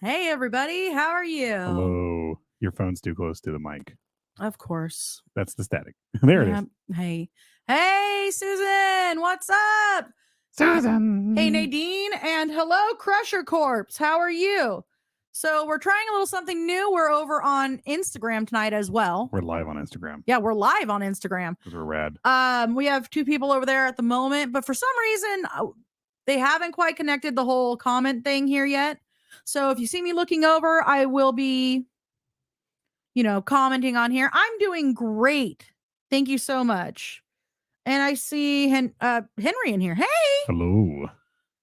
Hey, everybody. How are you? Hello. Your phone's too close to the mic. Of course. That's the static. There it is. Hey. Hey, Susan. What's up? Susan. Hey, Nadine. And hello, Crusher Corpse. How are you? So we're trying a little something new. We're over on Instagram tonight as well. We're live on Instagram. Yeah, we're live on Instagram. Because we're rad. We have 2 people over there at the moment, but for some reason, they haven't quite connected the whole comment thing here yet. So if you see me looking over, I will be, commenting on here. I'm doing great. Thank you so much. And I see Henry in here. Hey. Hello.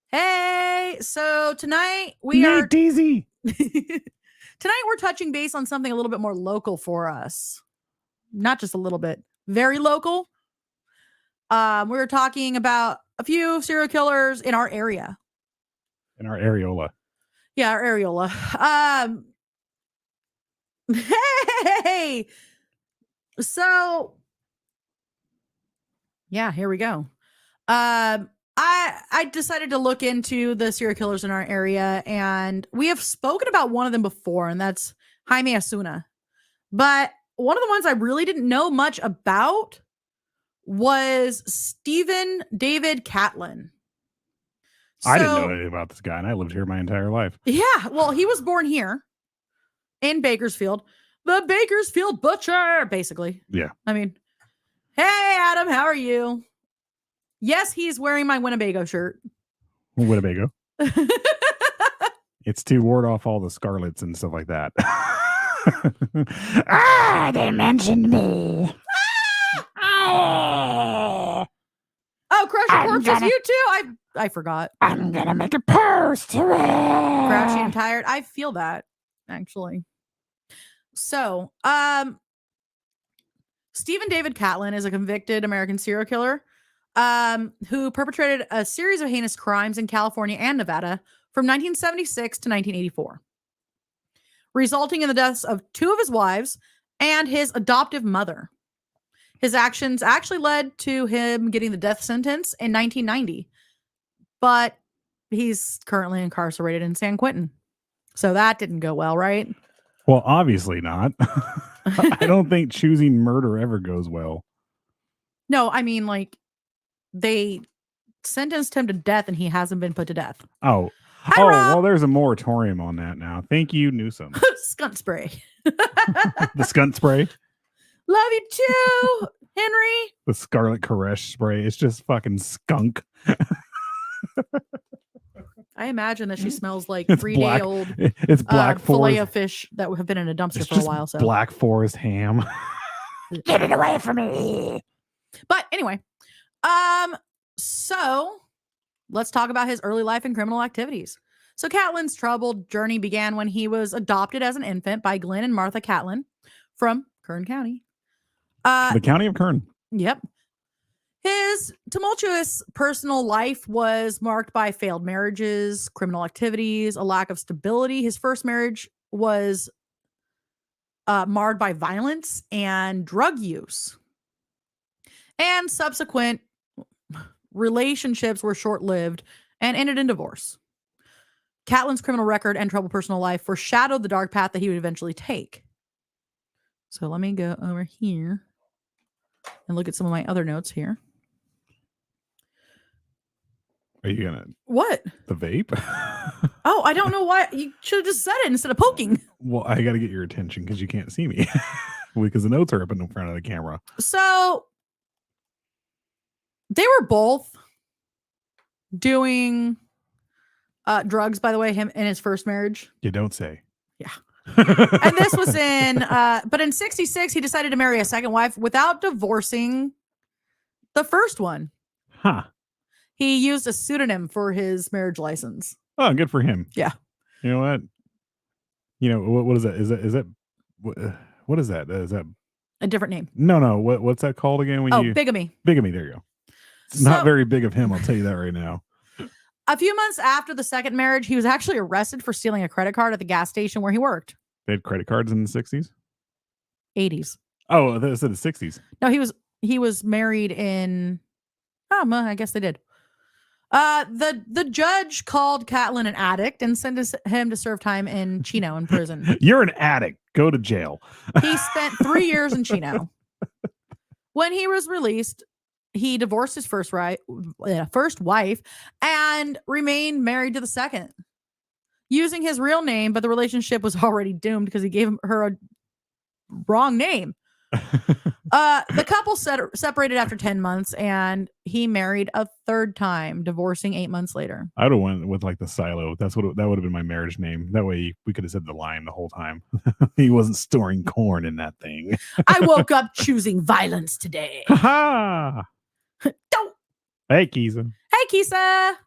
Hey. So tonight we are Daisy. Tonight we're touching base on something a little bit more local for us. Not just a little bit. Very local. We're talking about a few serial killers in our area. In our areola. Yeah, our areola. Hey. So, yeah, here we go. I decided to look into the serial killers in our area, and we have spoken about one of them before, and that's Jaime Osuna. But one of the ones I really didn't know much about was Stephen David Catlin. I didn't know anything about this guy, and I lived here my entire life. Yeah, well, he was born here in Bakersfield. The Bakersfield Butcher, basically. Yeah. I mean, hey, Adam, how are you? Yes, he's wearing my Winnebago shirt. Winnebago. It's to ward off all the scarlets and stuff like that. They mentioned me. Oh, Crusher Corpse is you too? I forgot. I'm gonna make a post to it. Grouchy and tired. I feel that, actually. So, Stephen David Catlin is a convicted American serial killer who perpetrated a series of heinous crimes in California and Nevada from 1976 to 1984, resulting in the deaths of 2 of his wives and his adoptive mother. His actions actually led to him getting the death sentence in 1990, but he's currently incarcerated in San Quentin. So that didn't go well, right? Well, obviously not. I don't think choosing murder ever goes well. No, I mean, like, they sentenced him to death and he hasn't been put to death. Oh. Hi, Rob. Well, there's a moratorium on that now. Thank you, Newsom. Skunt spray. The skunt spray? Love you too, Henry. The Scarlet Koresh spray. It's just fucking skunk. I imagine that she smells like It's 3-day-old it's black fillet forest of fish that have been in a dumpster it's for a just while. So Black Forest ham. Get it away from me. But anyway, so let's talk about his early life and criminal activities. So Catlin's troubled journey began when he was adopted as an infant by Glenn and Martha Catlin from Kern County. The county of Kern. Yep. His tumultuous personal life was marked by failed marriages, criminal activities, a lack of stability. His first marriage was marred by violence and drug use. And subsequent relationships were short-lived and ended in divorce. Catlin's criminal record and troubled personal life foreshadowed the dark path that he would eventually take. So let me go over here and look at some of my other notes here. Are you gonna what? The vape? Oh, I don't know why. You should have just said it instead of poking. Well, I got to get your attention because you can't see me because the notes are up in front of the camera. So they were both doing drugs, by the way, him in his first marriage. You don't say. Yeah. And this was but in 66, he decided to marry a second wife without divorcing the first one. Huh. He used a pseudonym for his marriage license. Oh, good for him. Yeah. You know what? What is that? Is that what is that? Is that a different name? No. What's that called again? Bigamy. Bigamy. There you go. It's not very big of him. I'll tell you that right now. A few months after the second marriage, he was actually arrested for stealing a credit card at the gas station where he worked. They had credit cards in the 60s? 80s. Oh, they said the 60s. No, he was married in... Oh, I guess they did. The judge called Catlin an addict and sentenced him to serve time in Chino in prison. You're an addict. Go to jail. He spent 3 years in Chino. When he was released, he divorced his first wife and remained married to the second, using his real name, but the relationship was already doomed because he gave her a wrong name. The couple separated after 10 months, and he married a third time, divorcing 8 months later. I would have went with like the Silo. That would have been my marriage name. That way we could have said the line the whole time. He wasn't storing corn in that thing. I woke up choosing violence today. Ha! Don't. Hey, Kisa. Hey, Kisa.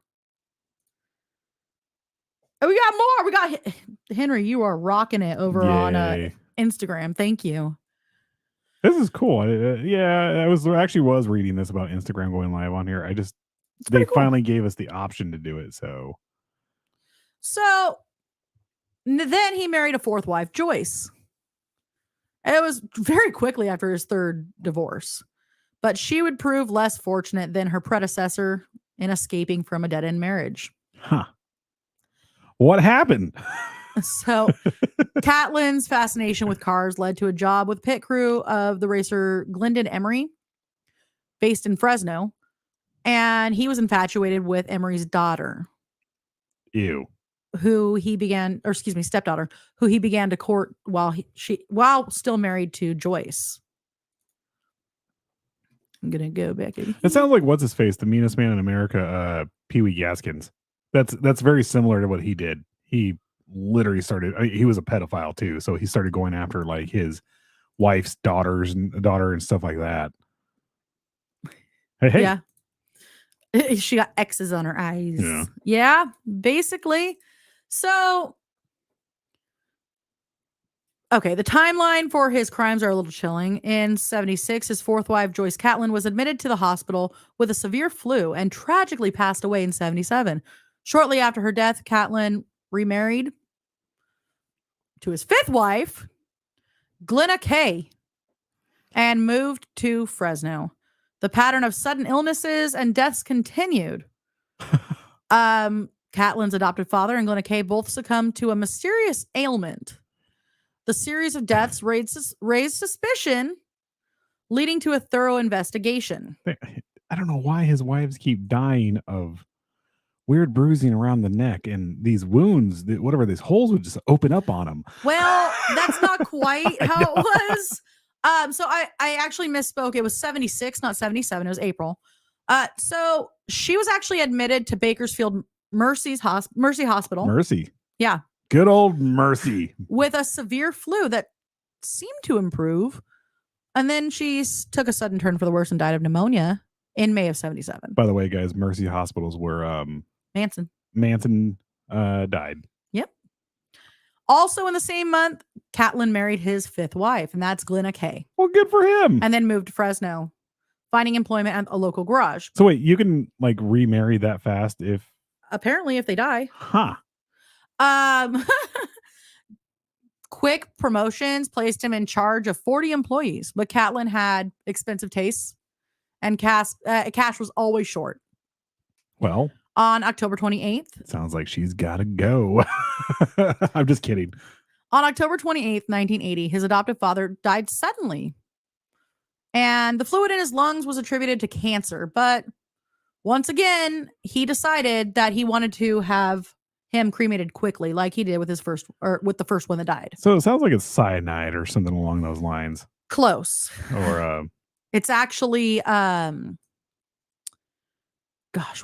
Oh, we got more. We got Henry. You are rocking it over on Instagram. Thank you. This is cool. I was reading this about Instagram going live on here. They finally gave us the option to do it. So then he married a fourth wife, Joyce. It was very quickly after his third divorce, but she would prove less fortunate than her predecessor in escaping from a dead-end marriage. Huh. What happened? So Catlin's fascination with cars led to a job with pit crew of the racer Glendon Emery, based in Fresno. And he was infatuated with Emery's daughter. Ew. Stepdaughter, who he began to court while still married to Joyce. I'm going to go back. It sounds like what's his face, the meanest man in America, Pee Wee Gaskins. That's very similar to what he did. He literally he was a pedophile too, so he started going after like his wife's daughter and stuff like that. Hey. Yeah. She got X's on her eyes. Yeah, basically. So okay, the timeline for his crimes are a little chilling. In 1976, his fourth wife, Joyce Catlin, was admitted to the hospital with a severe flu and tragically passed away in 1977. Shortly after her death, Catlin remarried to his fifth wife, Glenna Kay, and moved to Fresno. The pattern of sudden illnesses and deaths continued. Catlin's adopted father and Glenna Kay both succumbed to a mysterious ailment. The series of deaths raised suspicion, leading to a thorough investigation. I don't know why his wives keep dying of weird bruising around the neck and these wounds, these holes would just open up on them. Well, that's not quite how it was. So I actually misspoke. It was 1976, not 1977. It was April. So she was actually admitted to Bakersfield Mercy Hospital. Mercy. Yeah. Good old Mercy. With a severe flu that seemed to improve. And then she took a sudden turn for the worse and died of pneumonia in May of 1977. By the way, guys, Mercy hospitals were Manson died. Yep. Also in the same month, Catlin married his fifth wife, and that's Glenna Kay. Well, good for him. And then moved to Fresno, finding employment at a local garage. So wait, you can like remarry that fast if they die. Huh. Quick promotions placed him in charge of 40 employees, but Catlin had expensive tastes and cash was always short. Well, on October 28th. Sounds like she's got to go. I'm just kidding. On October 28th, 1980, his adoptive father died suddenly. And the fluid in his lungs was attributed to cancer. But once again, he decided that he wanted to have him cremated quickly, like he did with with the first one that died. So it sounds like it's cyanide or something along those lines. Close. Or it's actually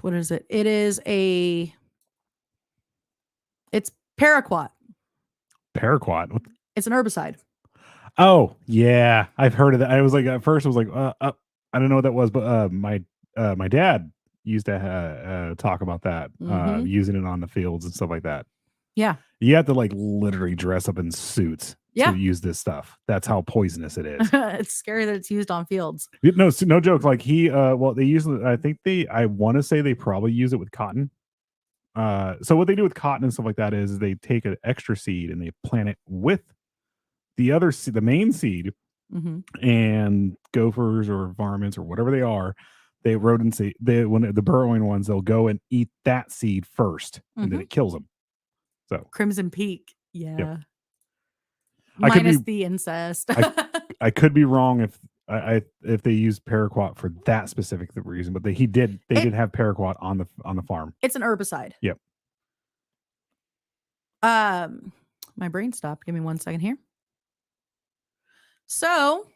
what is it? It's paraquat. Paraquat? It's an herbicide. Oh, yeah. I've heard of that. I was like, at first I was like, I don't know what that was, but my dad used to talk about that, using it on the fields and stuff like that. Yeah. You have to like literally dress up in suits to use this stuff. That's how poisonous it is. It's scary that it's used on fields. No joke. Like they use it. I want to say they probably use it with cotton. So what they do with cotton and stuff like that is they take an extra seed and they plant it with the other seed, the main seed, and gophers or varmints or whatever they are, when the burrowing ones, they'll go and eat that seed first, and then it kills them. So Crimson Peak. Yeah. Yep. Minus the incest. I could be wrong if they used paraquat for that specific reason, but they did have paraquat on the farm. It's an herbicide. Yep. My brain stopped. Give me 1 second here. So,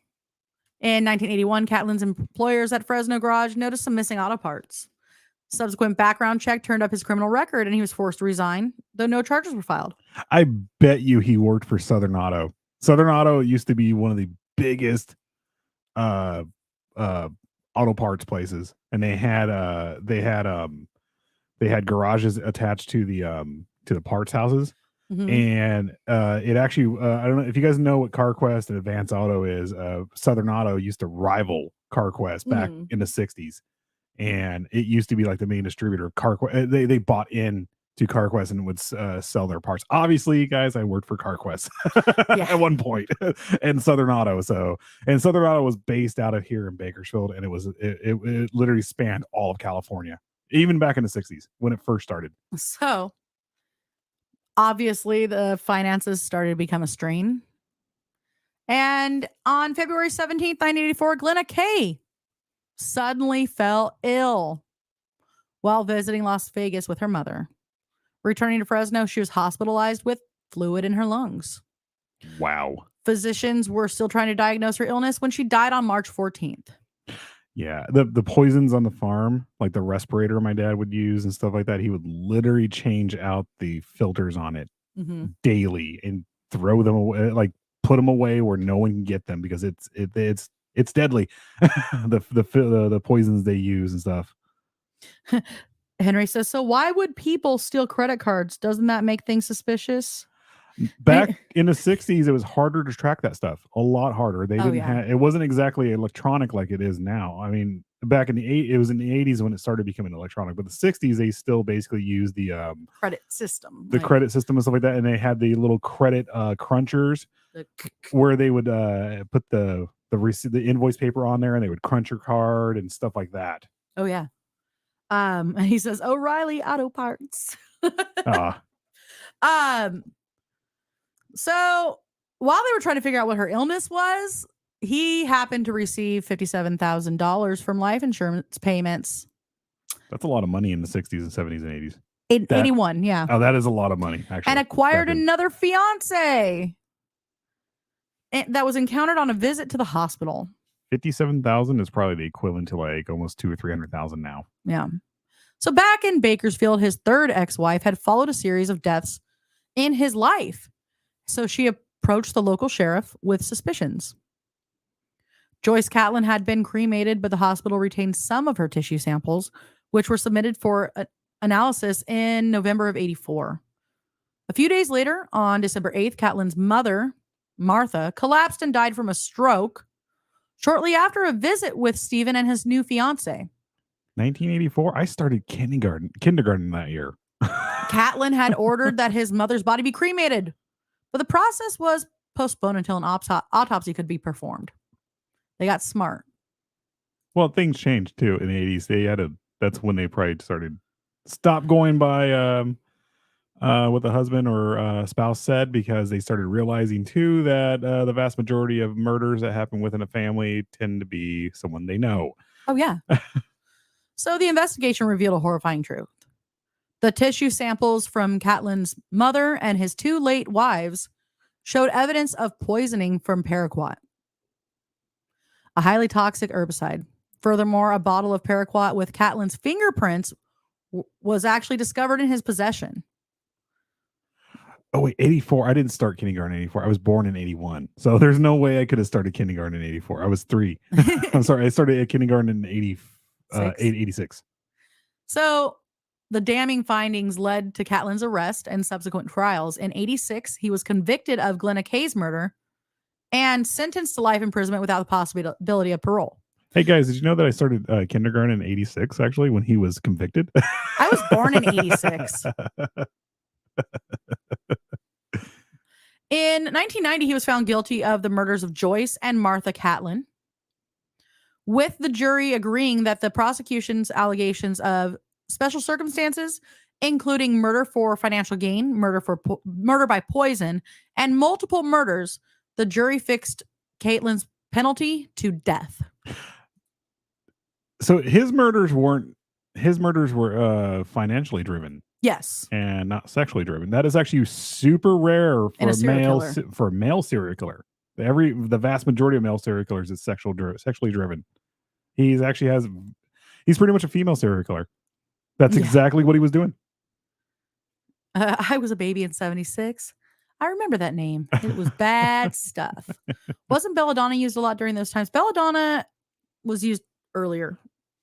in 1981, Catlin's employers at Fresno Garage noticed some missing auto parts. Subsequent background check turned up his criminal record, and he was forced to resign, though no charges were filed. I bet you he worked for Southern Auto. Southern Auto used to be one of the biggest auto parts places, and they had garages attached to the parts houses. And it actually I don't know if you guys know what CarQuest and Advance Auto is. Southern Auto used to rival CarQuest back in the 60s, and it used to be like the main distributor of CarQuest. They bought in to CarQuest and would sell their parts. Obviously, guys, I worked for CarQuest at one point, and Southern Auto. And Southern Auto was based out of here in Bakersfield, and it literally spanned all of California, even back in the 60s when it first started. So, obviously, the finances started to become a strain. And on February 17th, 1984, Glenna Kay suddenly fell ill while visiting Las Vegas with her mother. Returning to Fresno, she was hospitalized with fluid in her lungs. Wow. Physicians were still trying to diagnose her illness when she died on March 14th. Yeah, the poisons on the farm, like the respirator my dad would use and stuff like that, he would literally change out the filters on it daily and throw them away, like put them away where no one can get them because it's deadly. the poisons they use and stuff. Henry says, so why would people steal credit cards? Doesn't that make things suspicious? Back in the 60s, it was harder to track that stuff. A lot harder. They didn't have, it wasn't exactly electronic like it is now. I mean, back in it was in the 80s when it started becoming electronic, but the 60s, they still basically used the credit system. Credit system and stuff like that. And they had the little credit crunchers where they would put the invoice paper on there and they would crunch your card and stuff like that. Oh, yeah. And he says, O'Reilly Auto Parts. So while they were trying to figure out what her illness was, he happened to receive $57,000 from life insurance payments. That's a lot of money in the 60s and 70s and 80s. In 81, yeah. Oh, that is a lot of money, actually. And acquired another fiance that was encountered on a visit to the hospital. 57,000 is probably the equivalent to like almost 200,000 or 300,000 now. Yeah. So back in Bakersfield, his third ex-wife had followed a series of deaths in his life. So she approached the local sheriff with suspicions. Joyce Catlin had been cremated, but the hospital retained some of her tissue samples, which were submitted for analysis in November of 84. A few days later, on December 8th, Catlin's mother, Martha, collapsed and died from a stroke shortly after a visit with Stephen and his new fiance. 1984? I started kindergarten that year. Catlin had ordered that his mother's body be cremated, but the process was postponed until an autopsy could be performed. They got smart. Well, things changed too in the 80s. That's when they probably stopped going by what the husband or spouse said, because they started realizing too that the vast majority of murders that happen within a family tend to be someone they know. Oh, yeah. So the investigation revealed a horrifying truth. The tissue samples from Catlin's mother and his two late wives showed evidence of poisoning from paraquat, a highly toxic herbicide. Furthermore, a bottle of paraquat with Catlin's fingerprints was actually discovered in his possession. Oh, wait, 84. I didn't start kindergarten in 84. I was born in 81. So there's no way I could have started kindergarten in 84. I was 3. I'm sorry. I started at kindergarten in 86. So the damning findings led to Catlin's arrest and subsequent trials. In 86, he was convicted of Glenna Kay's murder and sentenced to life imprisonment without the possibility of parole. Hey, guys, did you know that I started kindergarten in 86, actually, when he was convicted? I was born in 86. In 1990, he was found guilty of the murders of Joyce and Martha Catlin. with the jury agreeing that the prosecution's allegations of special circumstances, including murder for financial gain, murder by poison, and multiple murders, the jury fixed Catlin's penalty to death. So his murders were financially driven. Yes. And not sexually driven. That is actually super rare for a male serial killer. The vast majority of male serial killers is sexually driven. He's pretty much a female serial killer. That's exactly what he was doing. I was a baby in 76. I remember that name. It was bad stuff. Wasn't belladonna used a lot during those times? Belladonna was used earlier.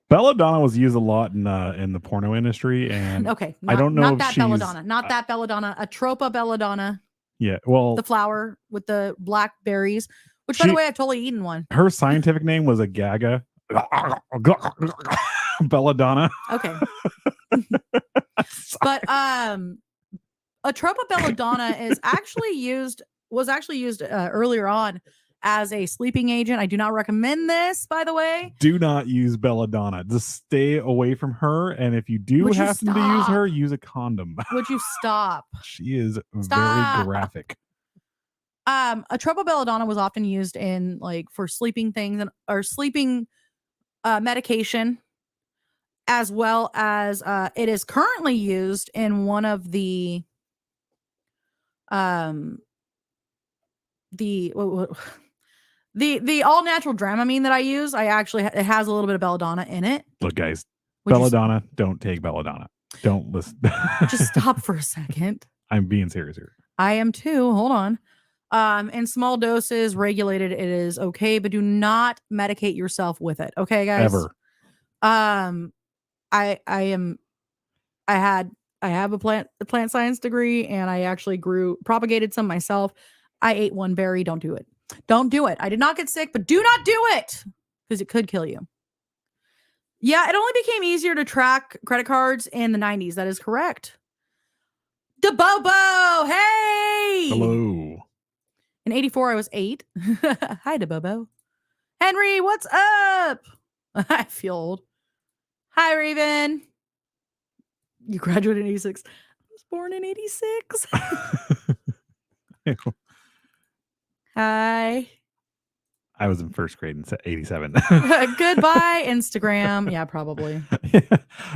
Belladonna was used a lot in the porno industry, and I don't know not that belladonna, not that belladonna, Atropa belladonna. Yeah, well, the flower with the black berries, which by the way, I've totally eaten one. Her scientific name was Agaga belladonna. Okay, but Atropa belladonna was actually used earlier on as a sleeping agent. I do not recommend this, by the way. Do not use belladonna. Just stay away from her. And if you do happen to use her, use a condom. Would you stop? She is very graphic. Atropa belladonna was often used in for sleeping things or sleeping medication, as well as it is currently used in one of the all natural Dramamine that I use. It has a little bit of belladonna in it. Look, guys, belladonna, don't take belladonna. Don't listen. Just stop for a second. I'm being serious here. I am too. Hold on. In small doses, regulated, it is okay, but do not medicate yourself with it. Okay, guys? Ever. I have a plant science degree, and I actually propagated some myself. I ate one berry. Don't do it. Don't do it. I did not get sick, but do not do it because it could kill you. Yeah, it only became easier to track credit cards in the 90s. That is correct. DeBobo, hey! Hello. In 84, I was 8. Hi, DeBobo. Henry, what's up? I feel old. Hi, Raven. You graduated in 86. I was born in 86. Hi. I was in first grade in 87. Goodbye, Instagram. Yeah, probably.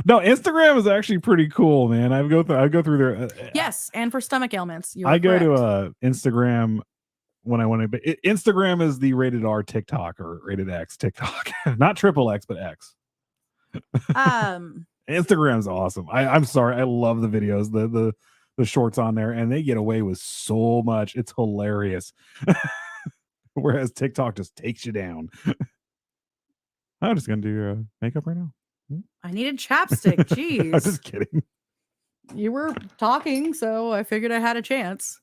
No, Instagram is actually pretty cool, man. I go through there. Yes, and for stomach ailments. I go to Instagram when I want to. But Instagram is the rated R TikTok or rated X TikTok, not triple X, but X. Instagram's awesome. I'm sorry, I love the videos, the shorts on there, and they get away with so much. It's hilarious. Whereas TikTok just takes you down. I'm just gonna do makeup right now. I needed chapstick. Jeez. I'm just kidding. You were talking, so I figured I had a chance.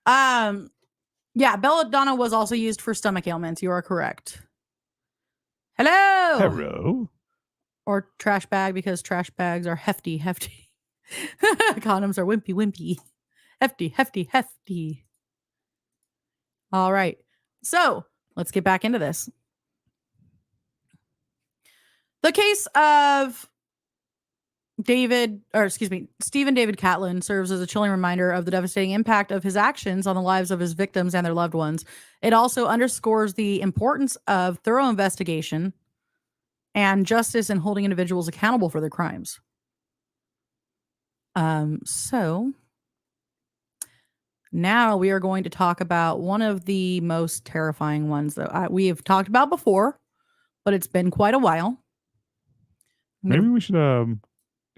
Yeah, belladonna was also used for stomach ailments. You are correct. Hello. Hello. Or trash bag, because trash bags are hefty. Condoms are wimpy. Hefty. All right. So let's get back into this. The case of Stephen David Catlin serves as a chilling reminder of the devastating impact of his actions on the lives of his victims and their loved ones. It also underscores the importance of thorough investigation and justice in holding individuals accountable for their crimes. So now we are going to talk about one of the most terrifying ones that we have talked about before, but it's been quite a while. Maybe we should, you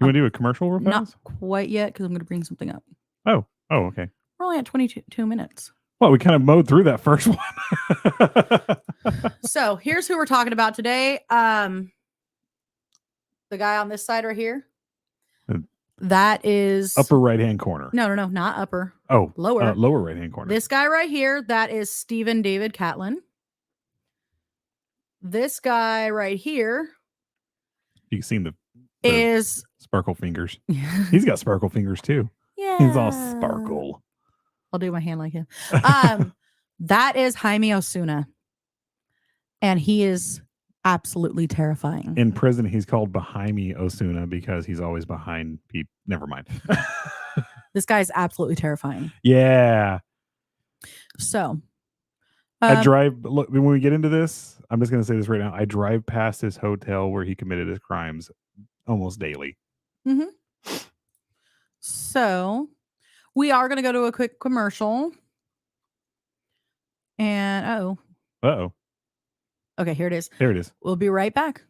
want to do a commercial real fast? Not quite yet, because I'm going to bring something up. Oh, okay. We're only at 22 minutes. Well, we kind of mowed through that first one. So here's who we're talking about today. The guy on this side right here. That is upper right-hand corner. No, not upper. Oh, lower. Lower right-hand corner. This guy right here, that is Stephen David Catlin. This guy right here. You seen the is sparkle fingers. He's got sparkle fingers too. Yeah. He's all sparkle. I'll do my hand like him. That is Jaime Osuna. And he is absolutely terrifying. In prison, he's called Behind Me Osuna because he's always behind people. Never mind. This guy's absolutely terrifying. Yeah. So, I drive. Look, when we get into this, I'm just going to say this right now. I drive past his hotel where he committed his crimes almost daily. Mm-hmm. So, we are going to go to a quick commercial. And, Uh-oh. Okay, here it is. Here it is. We'll be right back.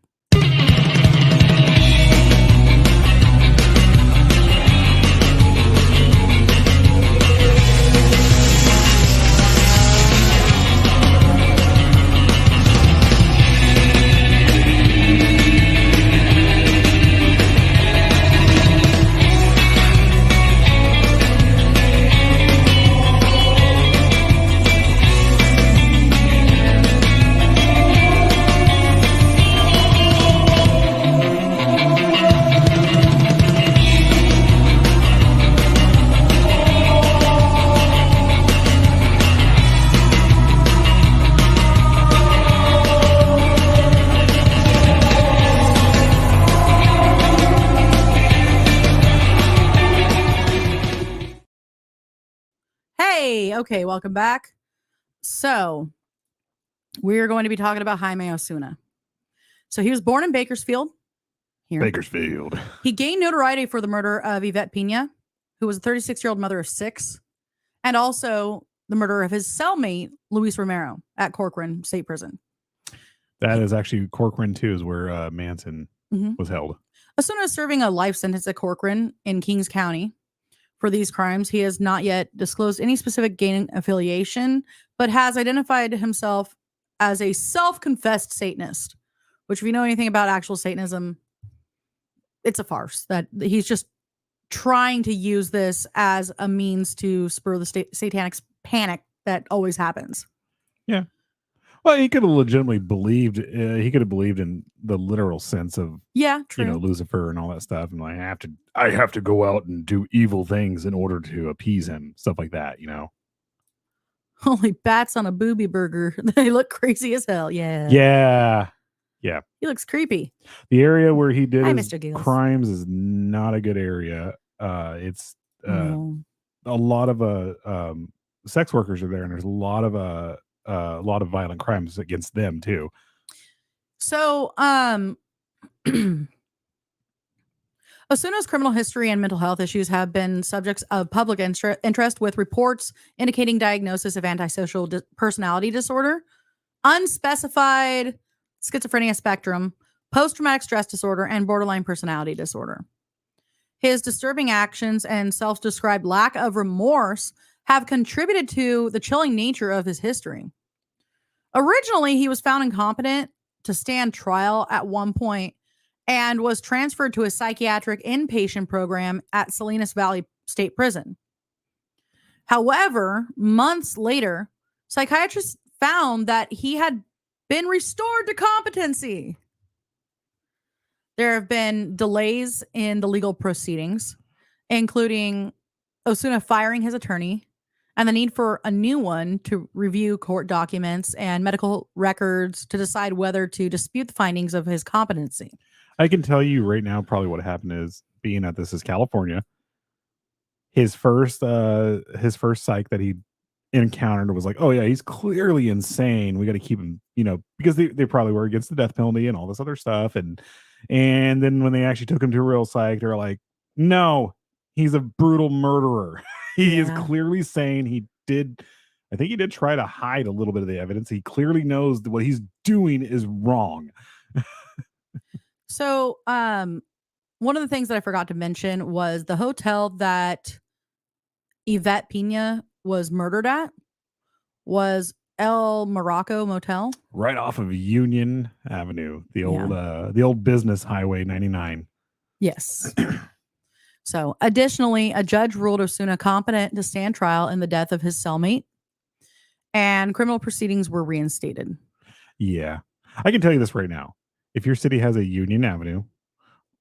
Okay, welcome back. So, we're going to be talking about Jaime Osuna. So, he was born in Bakersfield. Bakersfield. He gained notoriety for the murder of Yvette Pena, who was a 36-year-old mother of 6, and also the murder of his cellmate, Luis Romero, at Corcoran State Prison. That is actually Corcoran, too, is where Manson was held. Osuna is serving a life sentence at Corcoran in Kings County. For these crimes, he has not yet disclosed any specific gang affiliation, but has identified himself as a self-confessed Satanist, which if you know anything about actual Satanism, it's a farce. That he's just trying to use this as a means to spur the satanic panic that always happens. Yeah. Well, he could have legitimately believed. He could have believed in the literal sense of, true. Lucifer and all that stuff, and like I have to go out and do evil things in order to appease him, stuff like that. Holy bats on a booby burger. They look crazy as hell. Yeah. Yeah. He looks creepy. The area where he did his Mr. Giggles. crimes is not a good area. It's a lot of sex workers are there, and there's a lot of violent crimes against them too. So, Osuna's criminal history and mental health issues have been subjects of public interest, with reports indicating diagnosis of antisocial personality disorder, unspecified schizophrenia spectrum, post-traumatic stress disorder, and borderline personality disorder. His disturbing actions and self-described lack of remorse have contributed to the chilling nature of his history. Originally, he was found incompetent to stand trial at one point and was transferred to a psychiatric inpatient program at Salinas Valley State Prison. However, months later, psychiatrists found that he had been restored to competency. There have been delays in the legal proceedings, including Osuna firing his attorney and the need for a new one to review court documents and medical records to decide whether to dispute the findings of his competency. I can tell you right now probably what happened is, being that this is California, his first psych that he encountered was like, oh yeah, he's clearly insane. We got to keep him, because they probably were against the death penalty and all this other stuff. And then when they actually took him to a real psych, they're like, no, he's a brutal murderer. He is clearly sane. I think he did try to hide a little bit of the evidence. He clearly knows that what he's doing is wrong. So, one of the things that I forgot to mention was the hotel that Yvette Pena was murdered at was El Morocco Motel, right off of Union Avenue, the old business highway 99. Yes. So, additionally, a judge ruled Osuna competent to stand trial in the death of his cellmate, and criminal proceedings were reinstated. Yeah, I can tell you this right now. If your city has a Union Avenue,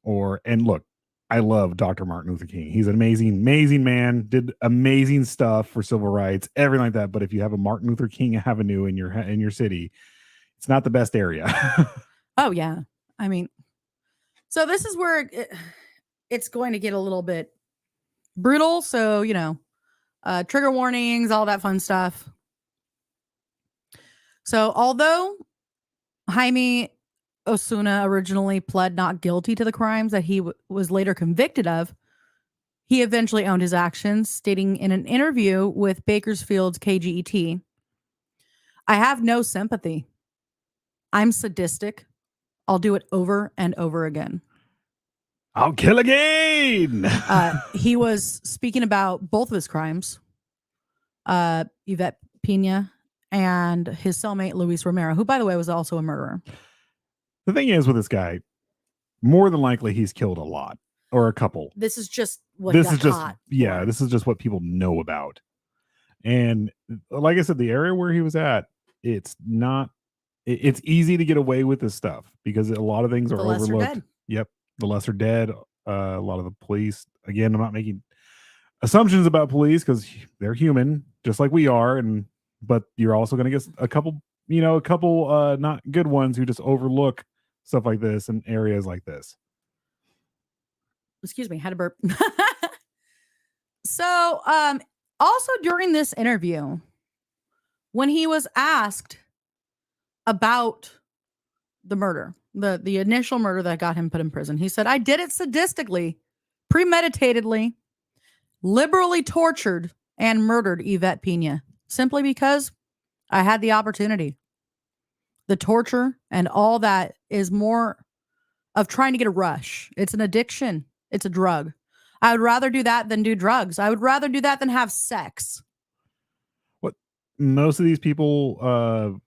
and look, I love Dr. Martin Luther King. He's an amazing man, did amazing stuff for civil rights, everything like that. But if you have a Martin Luther King Avenue in your city, it's not the best area. Oh, yeah. I mean, so this is where it's going to get a little bit brutal. So, trigger warnings, all that fun stuff. So, although Jaime Osuna originally pled not guilty to the crimes that he was later convicted of, he eventually owned his actions, stating in an interview with Bakersfield's KGET, "I have no sympathy. I'm sadistic. I'll do it over and over again." I'll kill again. He was speaking about both of his crimes, Yvette Pena and his cellmate Luis Romero, who, by the way, was also a murderer. The thing is with this guy, more than likely he's killed a lot or a couple. This is just what This got is just caught yeah, for. this is just what people know about. And like I said, the area where he was at, it's not it's easy to get away with this stuff because a lot of things are The lesser overlooked. dead. Yep, the lesser dead. A lot of the police. Again, I'm not making assumptions about police because they're human, just like we are, but you're also going to get a couple not good ones who just overlook stuff like this in areas like this. Excuse me, had a burp. So, also during this interview, when he was asked about the murder, the initial murder that got him put in prison, he said, "I did it sadistically, premeditatedly, liberally tortured, and murdered Yvette Pena simply because I had the opportunity. The torture and all that is more of trying to get a rush. It's an addiction. It's a drug. I would rather do that than do drugs. I would rather do that than have sex." What most of these people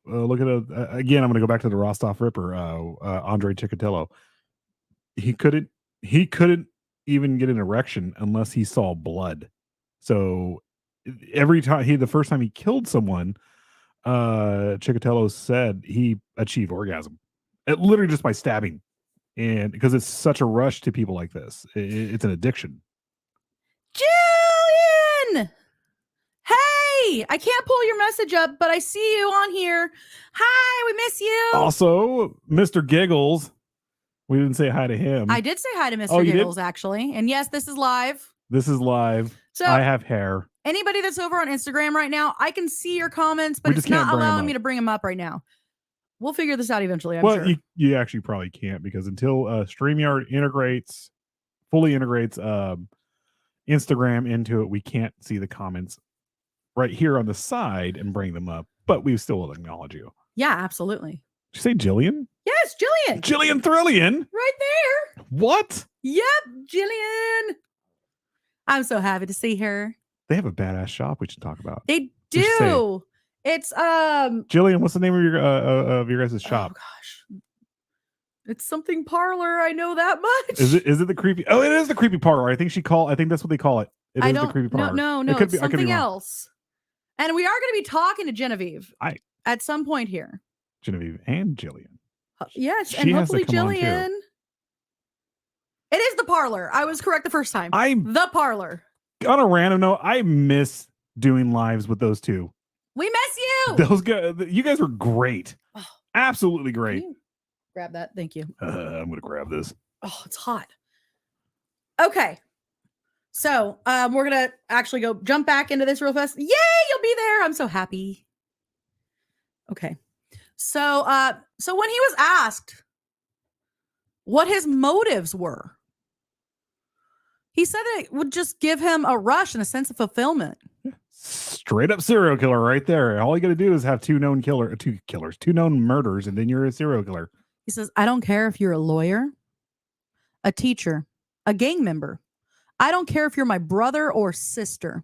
look at again, I'm going to go back to the Rostov Ripper, Andre Chikatilo. He couldn't even get an erection unless he saw blood. So every time the first time he killed someone, Chikatilo said he achieved orgasm, literally just by stabbing, and because it's such a rush to people like this, it's an addiction. Jillian! Hey, I can't pull your message up, but I see you on here. Hi, we miss you. Also, Mr. Giggles, we didn't say hi to him. I did say hi to Mr. Oh, you did? Giggles, actually. And yes, this is live. This is live. So I have hair. Anybody that's over on Instagram right now, I can see your comments, but We it's just can't not bring 'em allowing up. me to bring them up right now. We'll figure this out eventually, I'm sure. You actually probably can't, because until StreamYard fully integrates Instagram into it, we can't see the comments right here on the side and bring them up, but we still will acknowledge you. Yeah, absolutely. Did you say Jillian? Yes, Jillian. Jillian Thrillian? Right there. What? Yep, Jillian. I'm so happy to see her. They have a badass shop we should talk about. They Just say it. do. It's Jillian, what's the name of your guys' shop? Oh gosh. It's something parlor. I know that much. Is it the creepy? Oh, it is the creepy parlor. I think that's what they call it. It is the creepy parlor. No, It could it's be, I could be something wrong. else. And we are going to be talking to Genevieve at some point here. Genevieve and Jillian. Yes, She and has to hopefully come on, too. Jillian. It is the parlor. I was correct the first time. The parlor. On a random note, I miss doing lives with those two. We miss you. Those guys, you guys are great. Oh. Absolutely great. Can you grab that. Thank you. I'm gonna grab this. Oh, it's hot. Okay. So we're gonna actually go jump back into this real fast. Yay, you'll be there. I'm so happy. Okay. So when he was asked what his motives were, he said that it would just give him a rush and a sense of fulfillment. Straight up serial killer right there. All you got to do is have two known murders, and then you're a serial killer. He says, "I don't care if you're a lawyer, a teacher, a gang member. I don't care if you're my brother or sister.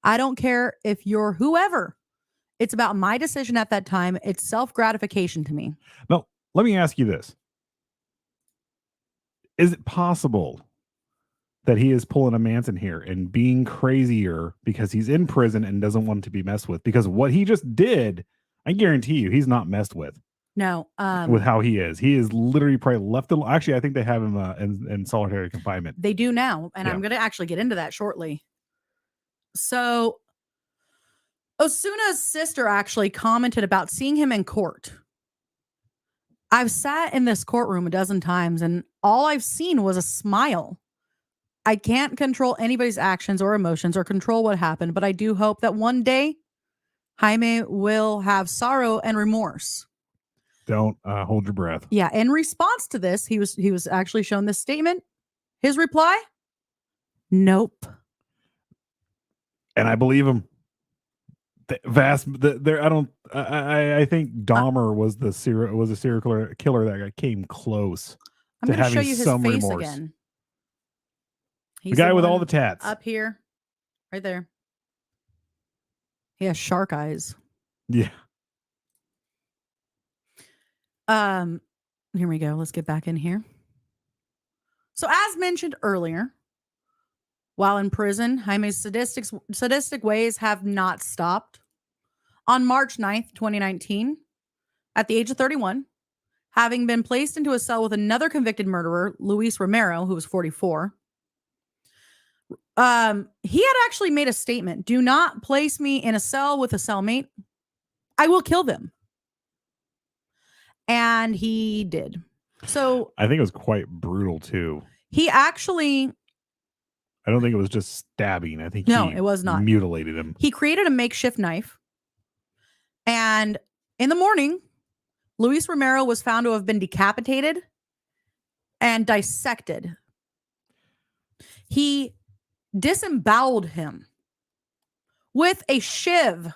I don't care if you're whoever. It's about my decision at that time. It's self-gratification to me." Now, let me ask you this. Is it possible that he is pulling a Manson here and being crazier because he's in prison and doesn't want to be messed with? Because what he just did, I guarantee you, he's not messed with. No. With how he is. He is literally probably left alone. Actually, I think they have him in solitary confinement. They do now, and Yeah. I'm going to actually get into that shortly. So Osuna's sister actually commented about seeing him in court. I've sat in this courtroom a dozen times and all I've seen was a smile. I can't control anybody's actions or emotions or control what happened, but I do hope that one day Jaime will have sorrow and remorse. Don't hold your breath. Yeah. In response to this, he was actually shown this statement. His reply, nope. And I believe him. I think Dahmer was a serial killer that came close I'm to going to show having you his some face remorse. again. The guy with one all the tats. up here, right there. He has shark eyes. Yeah. Here we go. Let's get back in here. So as mentioned earlier, while in prison, Jaime's sadistic ways have not stopped. On March 9th, 2019, at the age of 31, having been placed into a cell with another convicted murderer, Luis Romero, who was 44, he had actually made a statement. Do not place me in a cell with a cellmate. I will kill them. And he did. So I think it was quite brutal too. He actually... I don't think it was just stabbing. I think it was not. Mutilated him. He created a makeshift knife. And in the morning, Luis Romero was found to have been decapitated and dissected. He disemboweled him with a shiv.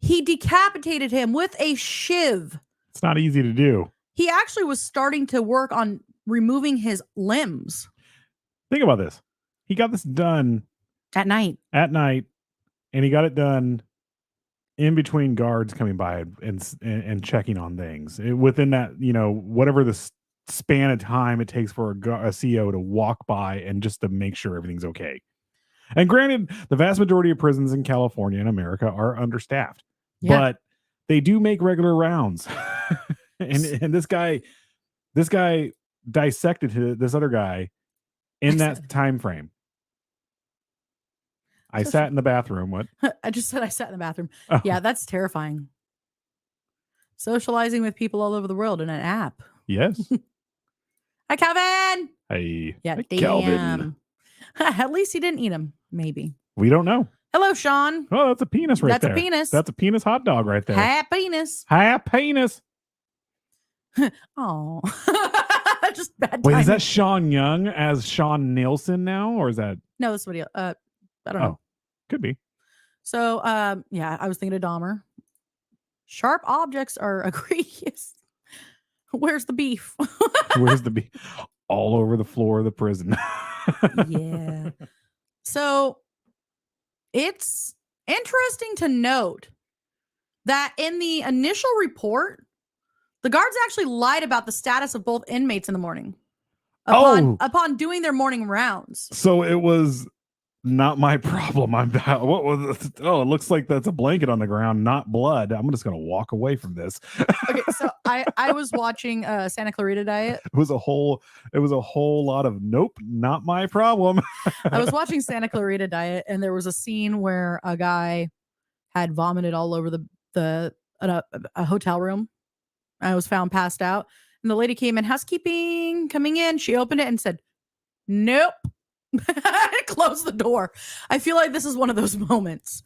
He decapitated him with a shiv. It's not easy to do. He actually was starting to work on removing his limbs. Think about this. He got this done at night, and he got it done in between guards coming by and checking on things within that, whatever the span of time it takes for a CO to walk by and just to make sure everything's okay. And granted, the vast majority of prisons in California and America are understaffed, but they do make regular rounds. and this guy dissected this other guy in that time frame. I sat in the bathroom. What? I just said I sat in the bathroom. Oh. Yeah, that's terrifying. Socializing with people all over the world in an app. Yes. Hi, Calvin. Hey. Yeah, hey, damn. Calvin. At least he didn't eat him. Maybe. We don't know. Hello, Sean. Oh, that's a penis there. That's a penis. That's a penis hot dog right there. Hi, penis. Hi, penis. Oh. Just bad timing. Wait, is that Sean Young as Sean Nielsen now? Or is that... No, that's somebody else. I don't know. Could be. So, yeah, I was thinking of Dahmer. Sharp objects are egregious. Where's the beef? Where's the beef? All over the floor of the prison. Yeah. So, it's interesting to note that in the initial report, the guards actually lied about the status of both inmates in the morning upon doing their morning rounds. So it was not my problem. What was it? Oh, it looks like that's a blanket on the ground, not blood. I'm just gonna walk away from this. Okay, so I was watching Santa Clarita Diet. It was a whole lot of nope, not my problem. I was watching Santa Clarita Diet, and there was a scene where a guy had vomited all over a hotel room. I was found passed out, and the lady came in, housekeeping coming in. She opened it and said, "Nope." Close the door. I feel like this is one of those moments.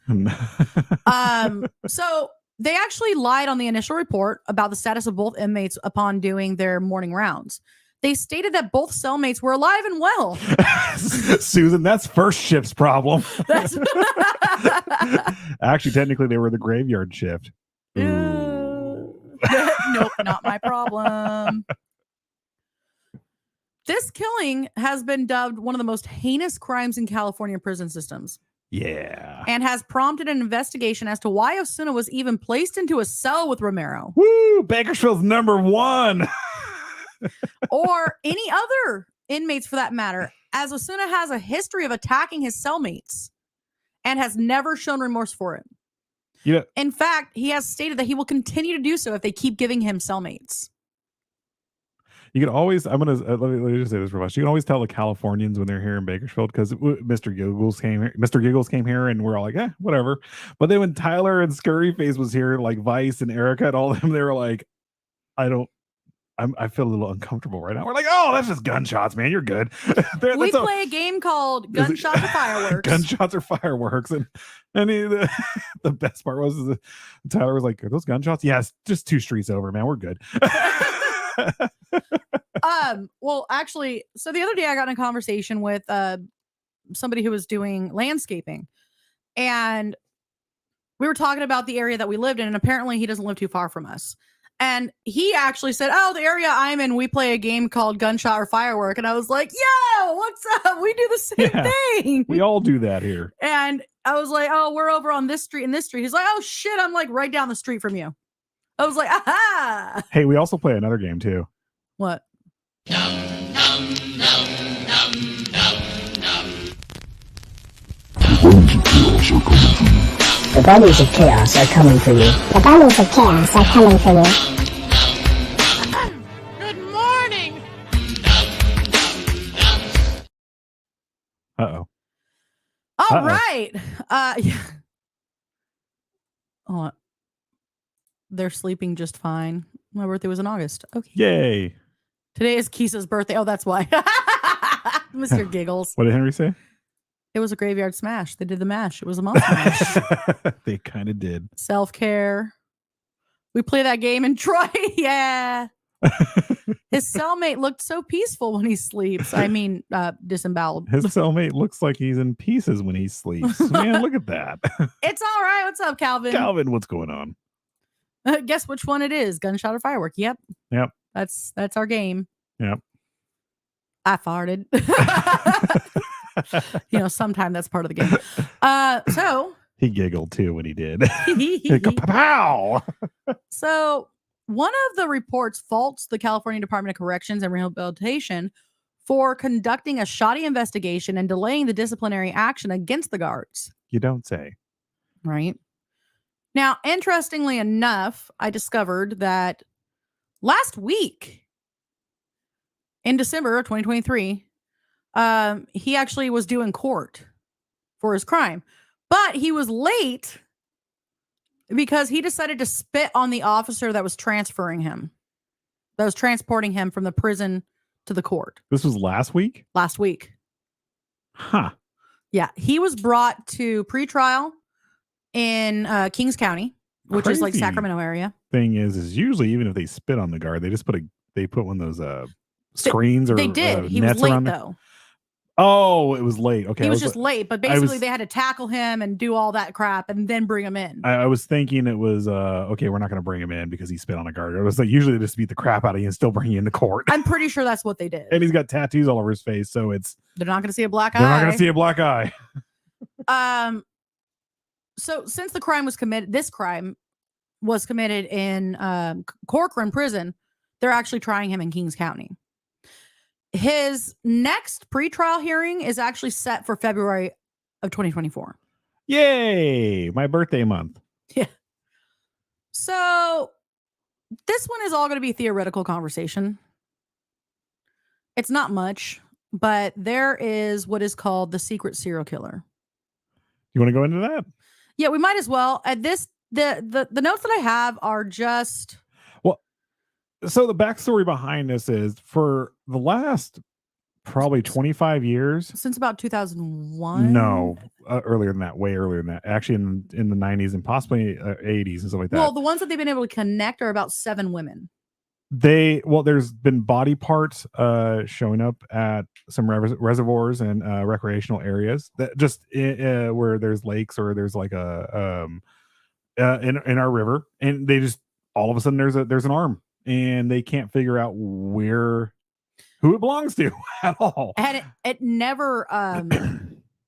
So they actually lied on the initial report about the status of both inmates upon doing their morning rounds. They stated that both cellmates were alive and well. Susan, that's first shift's problem. Actually, technically, they were the graveyard shift. Nope, not my problem. This killing has been dubbed one of the most heinous crimes in California prison systems. Yeah. And has prompted an investigation as to why Osuna was even placed into a cell with Romero. Woo! Bakersfield's #1. Or any other inmates for that matter, as Osuna has a history of attacking his cellmates and has never shown remorse for it. Yeah. In fact, he has stated that he will continue to do so if they keep giving him cellmates. You can always, let me just say this real fast. You can always tell the Californians when they're here in Bakersfield because Mr. Giggles came here and we're all like, whatever. But then when Tyler and Scurryface was here, like Vice and Erica and all of them, they were like, I don't I feel a little uncomfortable right now. We're like, oh, that's just gunshots, man. You're good. We play a game called Gunshots or Fireworks. Gunshots or fireworks, and the best part was that Tyler was like, "Are those gunshots?" Yeah, it's just 2 streets over, man. We're good. Well, actually, so the other day I got in a conversation with somebody who was doing landscaping, and we were talking about the area that we lived in, and apparently he doesn't live too far from us. And he actually said, oh, the area I'm in, we play a game called Gunshot or Firework. And I was like, yo, what's up? We do the same thing. We all do that here. And I was like, oh, we're over on this street and this street. He's like, oh, shit, I'm like right down the street from you. I was like, aha. Hey, we also play another game too. What? The bodies of chaos are coming for you. The bodies of chaos are coming for you. Good morning. Uh-oh. All right. Yeah. Oh, they're sleeping just fine. My birthday was in August. Okay. Yay. Today is Kisa's birthday. Oh, that's why. Mr. Giggles. What did Henry say? It was a graveyard smash. They did the mash. It was a monster mash. They kind of did. Self-care. We play that game in Troy. Yeah. His cellmate looked so peaceful when he sleeps. I mean, disemboweled. His cellmate looks like he's in pieces when he sleeps. Man, look at that. It's all right. What's up, Calvin? Calvin, what's going on? Guess which one it is? Gunshot or firework? Yep. That's our game. Yep. I farted. Sometime that's part of the game. So he giggled too when he did. Pow! So one of the reports faults the California Department of Corrections and Rehabilitation for conducting a shoddy investigation and delaying the disciplinary action against the guards. You don't say. Right. Now, interestingly enough, I discovered that last week in December of 2023, he actually was due in court for his crime, but he was late because he decided to spit on the officer that was transporting him from the prison to the court. This was last week? Last week. Huh. Yeah. He was brought to pretrial in Kings County, which is like Sacramento area. Thing is usually even if they spit on the guard, they just put one of those screens or they did. He was late though. Oh, it was late. Okay. He was just late, but basically they had to tackle him and do all that crap and then bring him in. I was thinking it was, okay, we're not going to bring him in because he spit on a guard. It was like usually they just beat the crap out of you and still bring you into court. I'm pretty sure that's what they did. And he's got tattoos all over his face, so they're not going to see a black eye. They're not going to see a black eye. So since this crime was committed in Corcoran prison, they're actually trying him in Kings County. His next pretrial hearing is actually set for February of 2024. Yay! My birthday month. Yeah. So this one is all going to be theoretical conversation. It's not much, but there is what is called the secret serial killer. You want to go into that? Yeah, we might as well. At this, the notes that I have are just. So the backstory behind this is for the last probably 25 years. Since about 2001? No, earlier than that, way earlier than that. Actually in the 90s and possibly 80s and stuff like that. Well, the ones that they've been able to connect are about 7 women. There's been body parts showing up at some reservoirs and recreational areas that just where there's lakes or there's like a in our river, and they just all of a sudden there's an arm. And they can't figure out who it belongs to at all. And it never,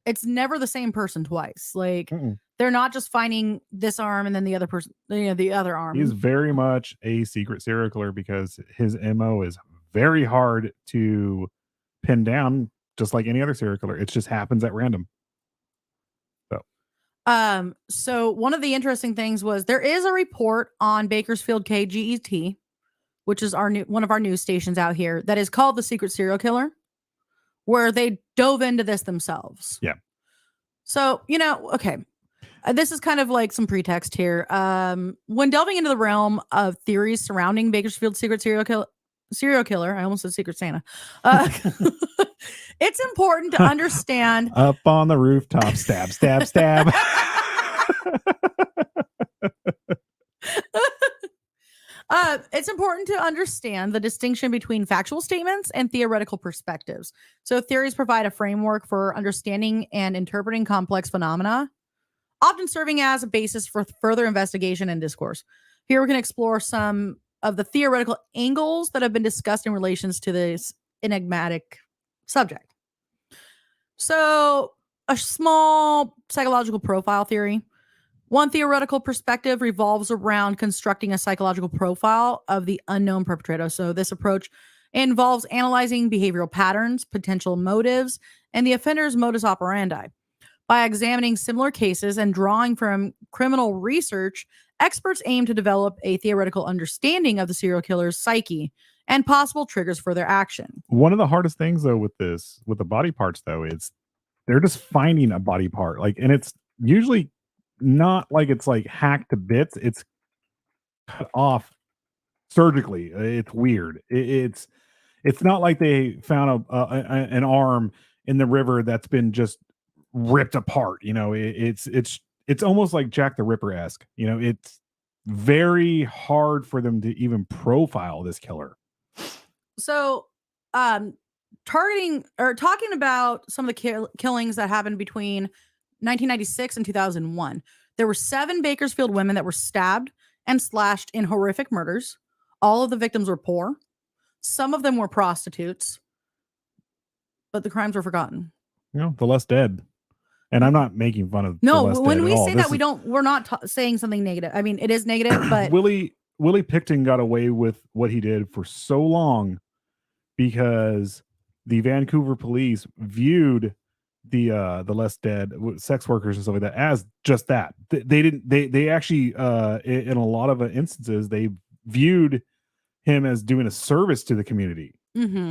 it's never the same person twice. Like they're not just finding this arm and then the other person, the other arm. He's very much a secret serial killer because his MO is very hard to pin down, just like any other serial killer. It just happens at random. So one of the interesting things was there is a report on Bakersfield KGET, which is one of our news stations out here, that is called The Secret Serial Killer, where they dove into this themselves. Yeah. So, okay. This is kind of like some pretext here. When delving into the realm of theories surrounding Bakersfield Secret Serial Killer, serial killer, I almost said Secret Santa. It's important to understand. Up on the rooftop, stab, stab, stab. It's important to understand the distinction between factual statements and theoretical perspectives. So theories provide a framework for understanding and interpreting complex phenomena, often serving as a basis for further investigation and discourse. Here we can explore some of the theoretical angles that have been discussed in relations to this enigmatic subject. So, a small psychological profile theory. One theoretical perspective revolves around constructing a psychological profile of the unknown perpetrator. So this approach involves analyzing behavioral patterns, potential motives, and the offender's modus operandi. By examining similar cases and drawing from criminal research, experts aim to develop a theoretical understanding of the serial killer's psyche and possible triggers for their action. One of the hardest things, though, with the body parts, though, is they're just finding a body part, and it's usually not like it's like hacked to bits. It's cut off surgically. It's weird. It's not like they found an arm in the river that's been just ripped apart. It's almost like Jack the Ripper-esque. It's very hard for them to even profile this killer. So, talking about some of the killings that happened between 1996 and 2001. There were 7 Bakersfield women that were stabbed and slashed in horrific murders. All of the victims were poor. Some of them were prostitutes, but the crimes were forgotten. The less dead. And I'm not making fun of no. The less When dead we at all. say that, we're not saying something negative. I mean, it is negative, but Willie Picton got away with what he did for so long because the Vancouver police viewed the less dead sex workers and stuff like that as just that. They actually in a lot of instances they viewed him as doing a service to the community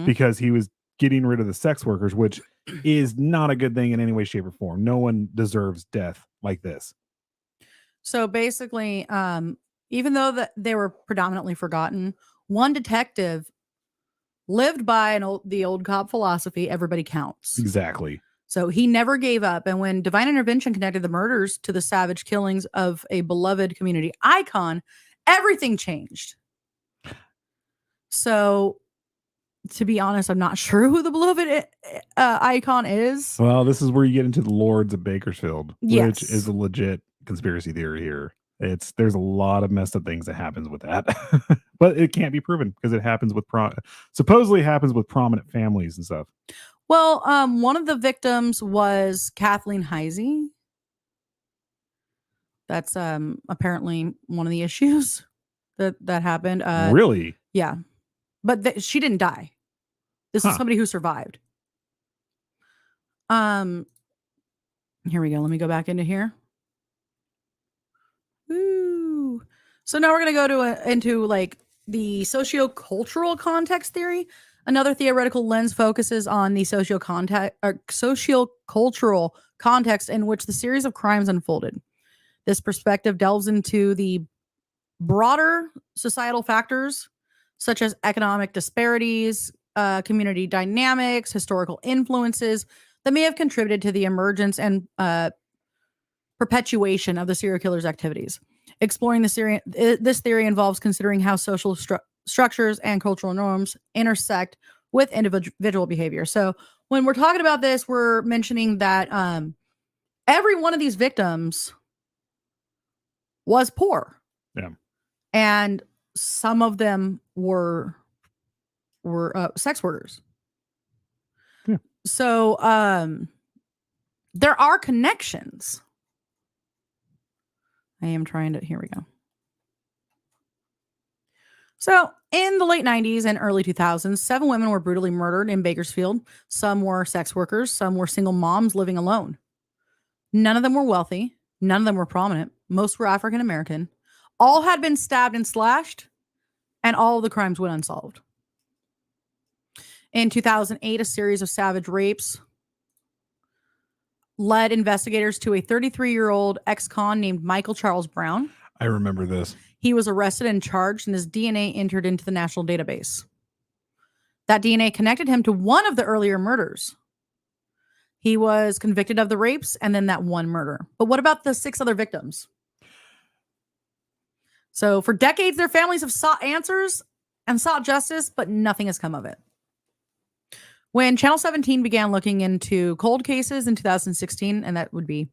because he was getting rid of the sex workers, which is not a good thing in any way, shape, or form. No one deserves death like this. So basically, even though they were predominantly forgotten, one detective lived by the old cop philosophy: everybody counts. Exactly. So he never gave up. And when divine intervention connected the murders to the savage killings of a beloved community icon, everything changed. So, to be honest, I'm not sure who the beloved icon is. Well, this is where you get into the Lords of Bakersfield, Yes. which is a legit conspiracy theory here. There's a lot of messed up things that happens with that, but it can't be proven because it happens with supposedly happens with prominent families and stuff. Well, one of the victims was Kathleen Heisey. That's apparently one of the issues that happened. Really? Yeah, but she didn't die. This is somebody who survived. Here we go. Let me go back into here. Ooh. So now we're gonna go into like the socio-cultural context theory. Another theoretical lens focuses on the socio-cultural context in which the series of crimes unfolded. This perspective delves into the broader societal factors such as economic disparities, community dynamics, historical influences that may have contributed to the emergence and perpetuation of the serial killer's activities. Exploring this theory involves considering how social structures and cultural norms intersect with individual behavior. So when we're talking about this, we're mentioning that every one of these victims was poor. Yeah. And some of them were sex workers. Yeah. So there are connections. I am trying to, here we go. So in the late 90s and early 2000s, 7 women were brutally murdered in Bakersfield. Some were sex workers. Some were single moms living alone. None of them were wealthy. None of them were prominent. Most were African American. All had been stabbed and slashed, and all of the crimes went unsolved. In 2008, a series of savage rapes led investigators to a 33-year-old ex-con named Michael Charles Brown. I remember this. He was arrested and charged, and his DNA entered into the national database. That DNA connected him to one of the earlier murders. He was convicted of the rapes and then that one murder. But what about the 6 other victims? So for decades, their families have sought answers and sought justice, but nothing has come of it. When Channel 17 began looking into cold cases in 2016, and that would be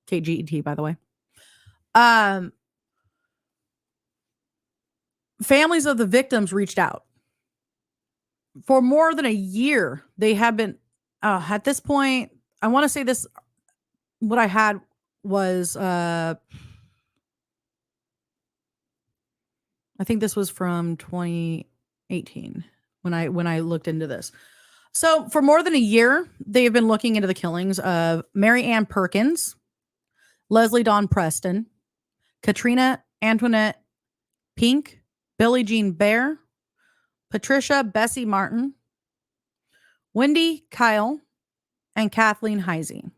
KGET, by the way, families of the victims reached out. For more than a year, they have been, at this point, I want to say this, what I had was, I think this was from 2018 when I looked into this. So for more than a year, they've been looking into the killings of Mary Ann Perkins, Leslie Dawn Preston, Katrina Antoinette Pink, Billie Jean Bear, Patricia Bessie Martin, Wendy Kyle, and Kathleen Heisey.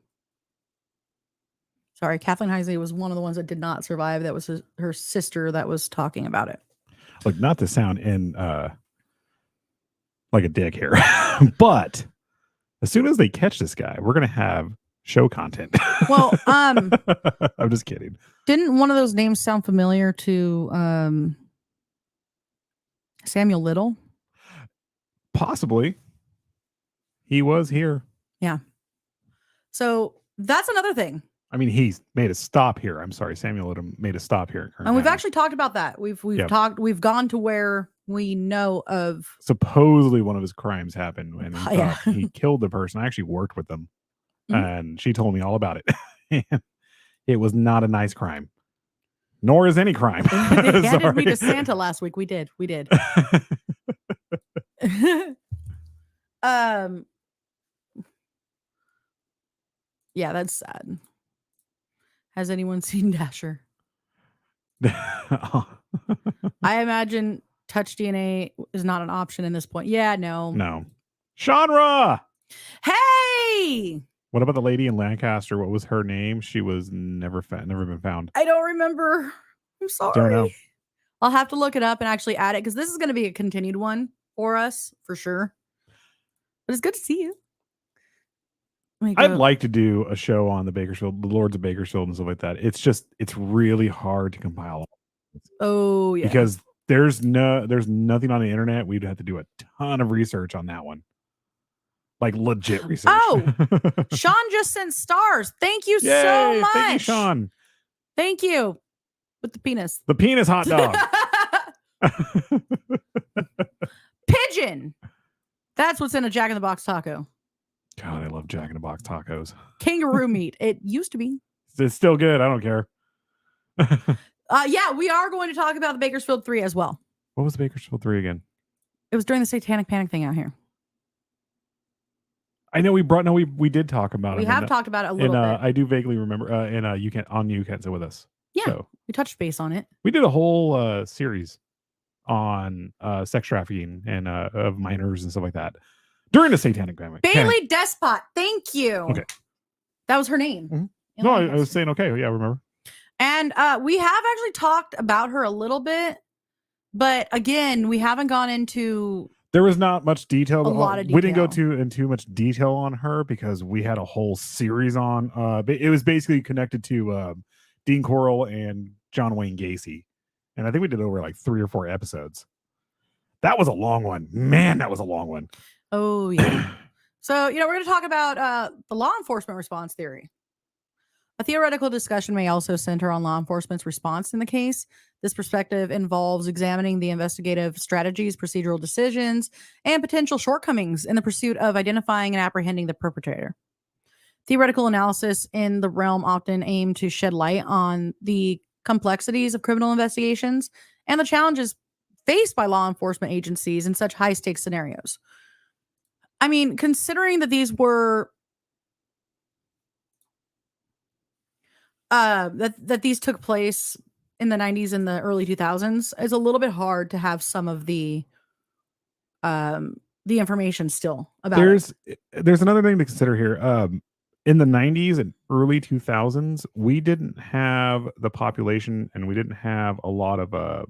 Sorry, Kathleen Heisey was one of the ones that did not survive. That was her sister that was talking about it. Look, not to sound in like a dick here, but as soon as they catch this guy, we're gonna have show content. Well, I'm just kidding. Didn't one of those names sound familiar to Samuel Little? Possibly. He was here. Yeah. So that's another thing. I mean, he's made a stop here. I'm sorry, Samuel Little made a stop here in Kern And we've County. actually talked about that. We've we've gone to where we know of. Supposedly one of his crimes happened when Yeah. he killed the person. I actually worked with them, and she told me all about it. And it was not a nice crime, nor is any crime. They handed me to Santa last week. We did. Yeah, that's sad. Has anyone seen Dasher? I imagine touch DNA is not an option in this point. Yeah, no. No. Genre. Hey! What about the lady in Lancaster? What was her name? She was never been found. I don't remember. I'm sorry. Don't know. I'll have to look it up and actually add it because this is going to be a continued one for us for sure. But it's good to see you. I'd like to do a show on the Bakersfield, the Lords of Bakersfield and stuff like that. It's really hard to compile. Oh yeah. Because there's nothing on the internet. We'd have to do a ton of research on that one. Like legit research. Oh, Sean just sent stars. Thank you Yay, so much. Thank you, Sean. Thank you. With the penis. The penis hot dog. Pigeon. That's what's in a Jack in the Box taco. God, I love Jack in the Box tacos. Kangaroo meat. It used to be. It's still good. I don't care. Yeah, we are going to talk about the Bakersfield 3 as well. What was Bakersfield 3 again? It was during the Satanic Panic thing out here. I know we did talk about it. We have talked about it a little bit. I do vaguely remember You Can't Sit With Us. Yeah, So, we touched base on it. we did a whole series on sex trafficking and of minors and stuff like that during the Satanic Panic. Bailey Despot. Thank you. Okay. That was her name. Mm-hmm. No, I was saying okay. Yeah, I remember. And we have actually talked about her a little bit, but again, we haven't gone into. There was not much detail. A lot of We didn't go detail. into too much detail on her because we had a whole series on. It was basically connected to Dean Corll and John Wayne Gacy, and I think we did over like 3 or 4 episodes. That was a long one, man. That was a long one. Oh yeah. So we're going to talk about the law enforcement response theory. A theoretical discussion may also center on law enforcement's response in the case. This perspective involves examining the investigative strategies, procedural decisions, and potential shortcomings in the pursuit of identifying and apprehending the perpetrator. Theoretical analysis in the realm often aim to shed light on the complexities of criminal investigations and the challenges faced by law enforcement agencies in such high-stakes scenarios. I mean, considering that these were that these took place in the 90s and the early 2000s, is a little bit hard to have some of the information still about There's another thing to consider here. In the 90s and early 2000s, we didn't have the population and we didn't have a lot of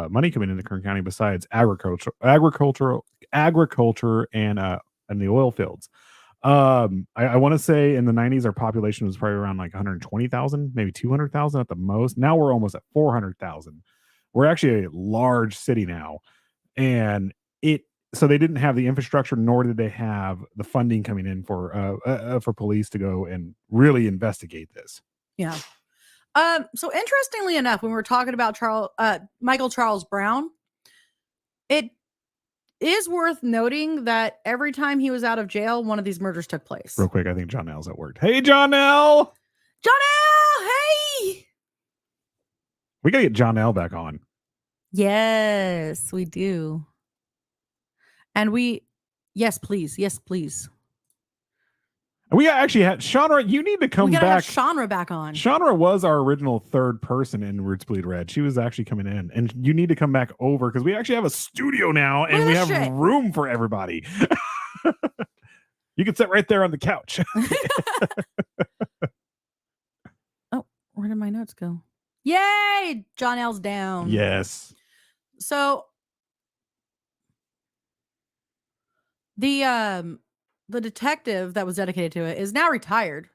money coming into Kern County besides agricultural agriculture and the oil fields. I want to say in the 90s our population was probably around like 120,000, maybe 200,000 at the most. Now we're almost at 400,000. We're actually a large city now, and so they didn't have the infrastructure, nor did they have the funding coming in for police to go and really investigate this. Yeah. So interestingly enough, when we're talking about Michael Charles Brown, it is worth noting that every time he was out of jail, one of these murders took place. Real quick, I think John L's at work. Hey, John L. Hey. We gotta get John L back on. Yes, we do. And yes, please. We actually had Shawnra. You need to come we gotta back. Have Shawnra back on. Shawnra was our original third person in Roots Bleed Red. She was actually coming in, and you need to come back over because we actually have a studio now, and we have room for everybody. You can sit right there on the couch. Oh, where did my notes go? Yay! John L's down. Yes. So the detective that was dedicated to it is now retired,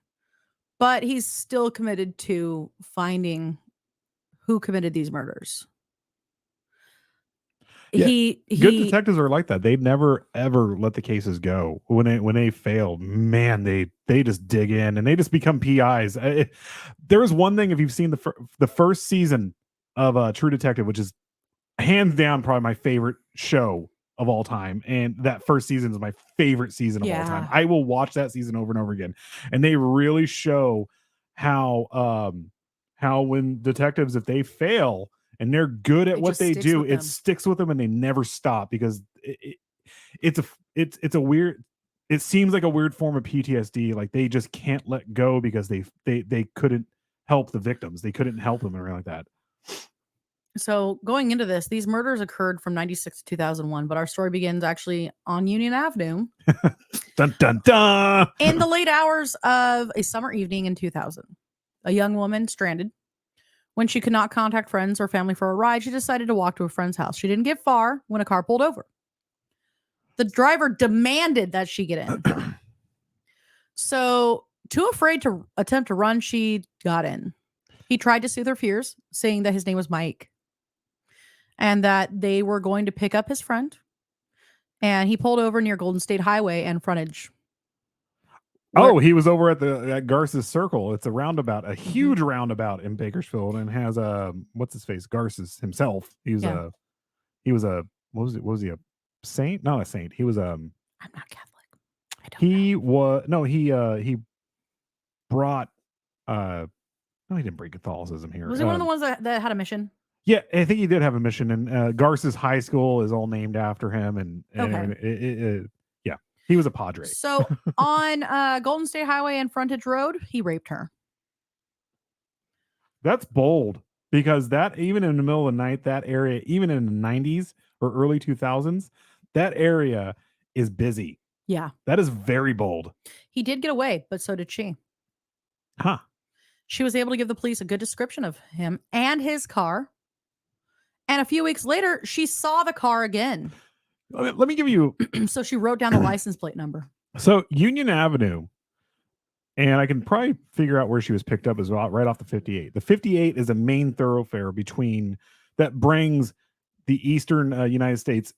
but he's still committed to finding who committed these murders. Yeah, Good detectives are like that. They never ever let the cases go. When they fail, man, they just dig in and they just become PIs. There is one thing, if you've seen the first season of True Detective, which is hands down probably my favorite show of all time, and that first season is my favorite season of all time. I will watch that season over and over again, and they really show how when detectives, if they fail and they're good at what they do, it sticks with them and they never stop, because it's a weird, it seems like a weird form of PTSD. Like they just can't let go because they couldn't help the victims, they couldn't help them or anything like that. So going into this, these murders occurred from 96 to 2001, but our story begins actually on Union Avenue. Dun, dun, dun. In the late hours of a summer evening in 2000, a young woman stranded. When she could not contact friends or family for a ride, she decided to walk to a friend's house. She didn't get far when a car pulled over. The driver demanded that she get in. So, too afraid to attempt to run, she got in. He tried to soothe her fears, saying that his name was Mike and that they were going to pick up his friend. And he pulled over near Golden State Highway and frontage. Oh, he was over at Garce's Circle. It's a roundabout, a huge roundabout in Bakersfield, and has what's his face? Garce's himself. He was a what was he, a saint? Not a saint. He was I'm not Catholic. I don't know. He brought no, he didn't bring Catholicism here. Was he one of the ones that had a mission? Yeah, I think he did have a mission, and Garce's high school is all named after him, and yeah, he was a padre. So on Golden State Highway and Frontage Road, he raped her. That's bold, because that, even in the middle of the night, that area, even in the 90s or early 2000s, that area is busy. Yeah. That is very bold. He did get away, but so did she. Huh. She was able to give the police a good description of him and his car. And a few weeks later, she saw the car again. Let me give you... So she wrote down the license plate number. So Union Avenue, and I can probably figure out where she was picked up as well, right off the 58. The 58 is a main thoroughfare that brings the eastern United States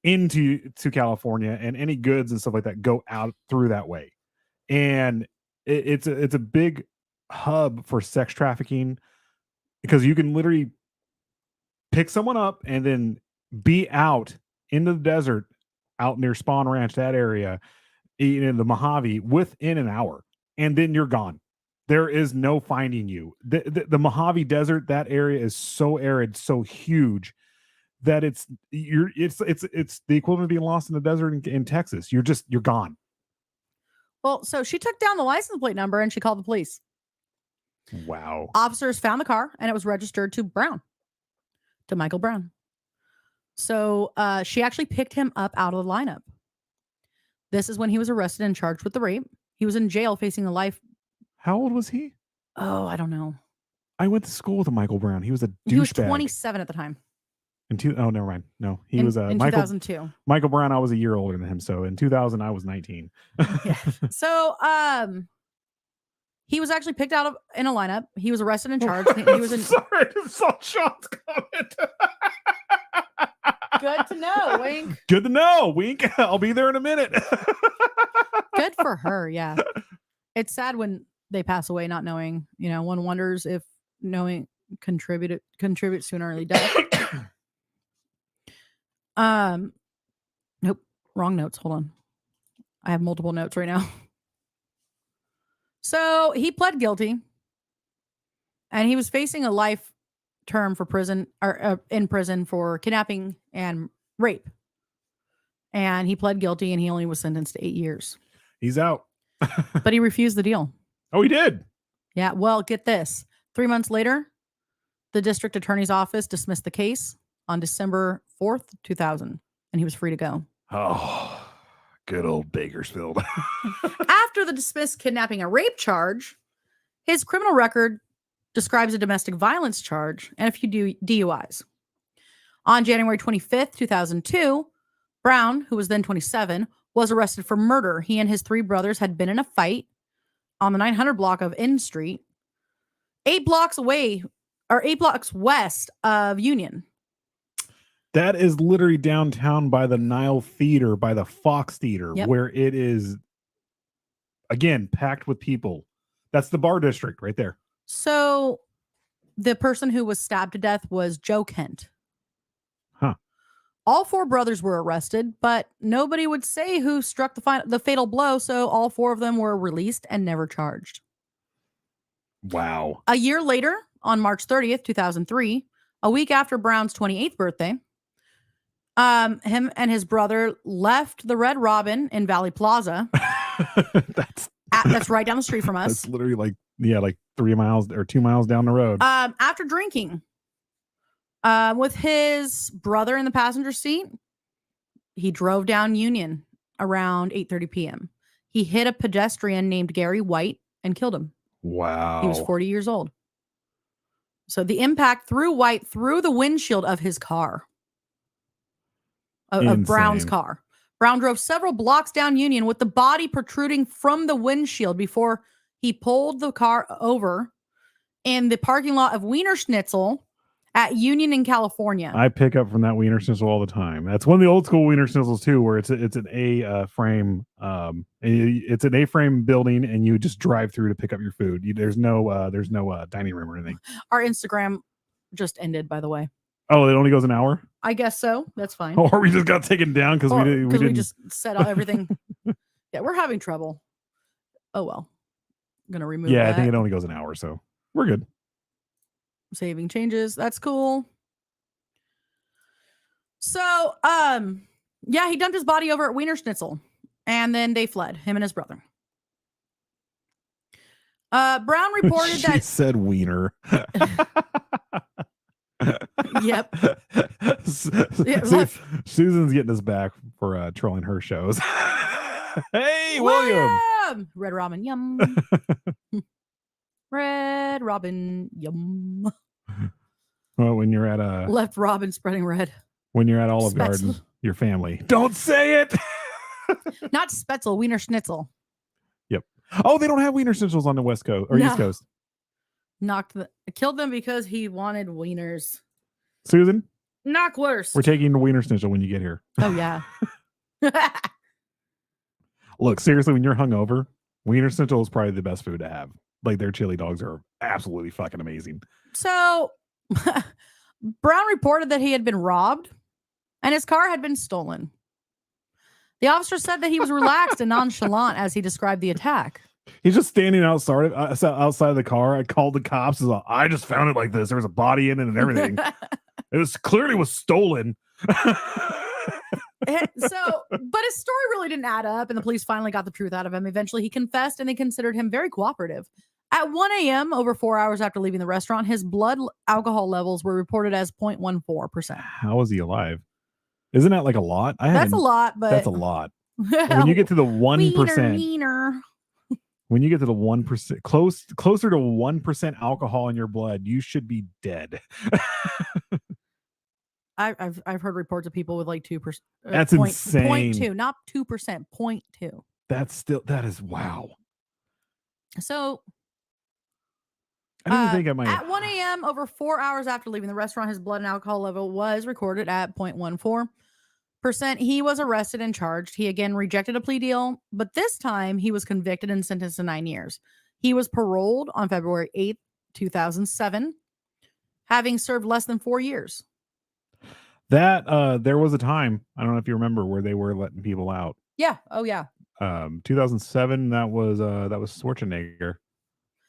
into California, and any goods and stuff like that go out through that way. And it's a big hub for sex trafficking, because you can literally pick someone up and then be out into the desert, out near Spawn Ranch, that area, in the Mojave, within an hour, and then you're gone. There is no finding you. The Mojave Desert, that area is so arid, so huge, that it's the equivalent of being lost in the desert in Texas. You're gone. Well, so she took down the license plate number and she called the police. Wow. Officers found the car and it was registered to Michael Brown. So she actually picked him up out of the lineup. This is when he was arrested and charged with the rape. He was in jail facing a life. How old was he? Oh, I don't know. I went to school with Michael Brown. He was a douchebag. He was 27 at the time. Oh, never mind. No, he in, was in Michael 2002. Michael Brown. I was a year older than him, so in 2000 I was 19. Yeah. So he was actually picked out in a lineup. He was arrested and charged. He was in. Sorry, I just saw Sean's comment. Good to know, Wink. Good to know, Wink. I'll be there in a minute. Good for her. Yeah. It's sad when they pass away not knowing. One wonders if knowing contributes to an early death. Nope, wrong notes. Hold on. I have multiple notes right now. So he pled guilty, and he was facing a life term for prison or in prison for kidnapping and rape. And he pled guilty, and he only was sentenced to 8 years. He's out. But he refused the deal. Oh, he did. Yeah. Well, get this. 3 months later, the district attorney's office dismissed the case on December 4th, 2000, and he was free to go. Oh, good old Bakersfield. After the dismissed kidnapping and rape charge, his criminal record describes a domestic violence charge and a few DUIs. On January 25th, 2002, Brown, who was then 27, was arrested for murder. He and his 3 brothers had been in a fight on the 900 block of N Street, 8 blocks west of Union. That is literally downtown by the Nile Theater, by the Fox Theater, Yep. where it is, again, packed with people. That's the bar district right there. So the person who was stabbed to death was Joe Kent. Huh. All 4 brothers were arrested, but nobody would say who struck the fatal blow, so all 4 of them were released and never charged. Wow. A year later, on March 30th, 2003, a week after Brown's 28th birthday, him and his brother left the Red Robin in Valley Plaza. That's right down the street from us. That's literally like 3 miles or 2 miles down the road. After drinking, with his brother in the passenger seat, he drove down Union around 8:30 p.m. He hit a pedestrian named Gary White and killed him. Wow. He was 40 years old. So the impact threw White through the windshield of his car. Of Brown's car. Brown drove several blocks down Union with the body protruding from the windshield before he pulled the car over in the parking lot of Wiener Schnitzel at Union in California. I pick up from that Wiener Schnitzel all the time. That's one of the old school Wiener Schnitzels too, where it's an A-frame. It's an A-frame building, and you just drive through to pick up your food. There's no dining room or anything. Our Instagram just ended, by the way. Oh, it only goes an hour? I guess so. That's fine. Or we just got taken down because we didn't just set out everything. Yeah, we're having trouble. Oh well. I'm gonna remove that. I think it only goes an hour, so we're good. Saving changes. That's cool. So, he dumped his body over at Wiener Schnitzel, and then they fled, him and his brother. Brown reported she that said Wiener. Yep. Susan's getting us back for trolling her shows. Hey, William. Red Robin, yum. Red Robin, yum. Well, when you're at Left Robin spreading red. When you're at Olive Spetzel. Garden, your family. Don't say it. Not Spetzel, Wiener Schnitzel. Yep. Oh, they don't have Wiener Schnitzels on the West Coast or East Coast. Killed them because he wanted wieners. Susan? Knockwurst. We're taking the Wiener Schnitzel when you get here. Oh, yeah. Look, seriously, when you're hungover, Wiener Schnitzel is probably the best food to have. Like, their chili dogs are absolutely fucking amazing. So, Brown reported that he had been robbed and his car had been stolen. The officer said that he was relaxed and nonchalant as he described the attack. He's just standing outside of the car. I called the cops. I just found it like this. There was a body in it and everything. It clearly was stolen. But his story really didn't add up, and the police finally got the truth out of him. Eventually, he confessed, and they considered him very cooperative. At 1 a.m., over 4 hours after leaving the restaurant, his blood alcohol levels were reported as 0.14%. How is he alive? Isn't that like a lot? That's a lot, but that's a lot. When you get to the 1%, when you get to the 1%, closer to 1% alcohol in your blood, you should be dead. I've heard reports of people with like 2%. That's insane. 0.2, not 2%, 0.2. That is wow. So I don't even think I might. at 1 a.m., over 4 hours after leaving the restaurant, his blood and alcohol level was recorded at 0.14%. He was arrested and charged. He again rejected a plea deal, but this time he was convicted and sentenced to 9 years. He was paroled on February 8th, 2007, having served less than 4 years. That there was a time, I don't know if you remember, where they were letting people out. Yeah. Oh yeah. 2007, that was Schwarzenegger.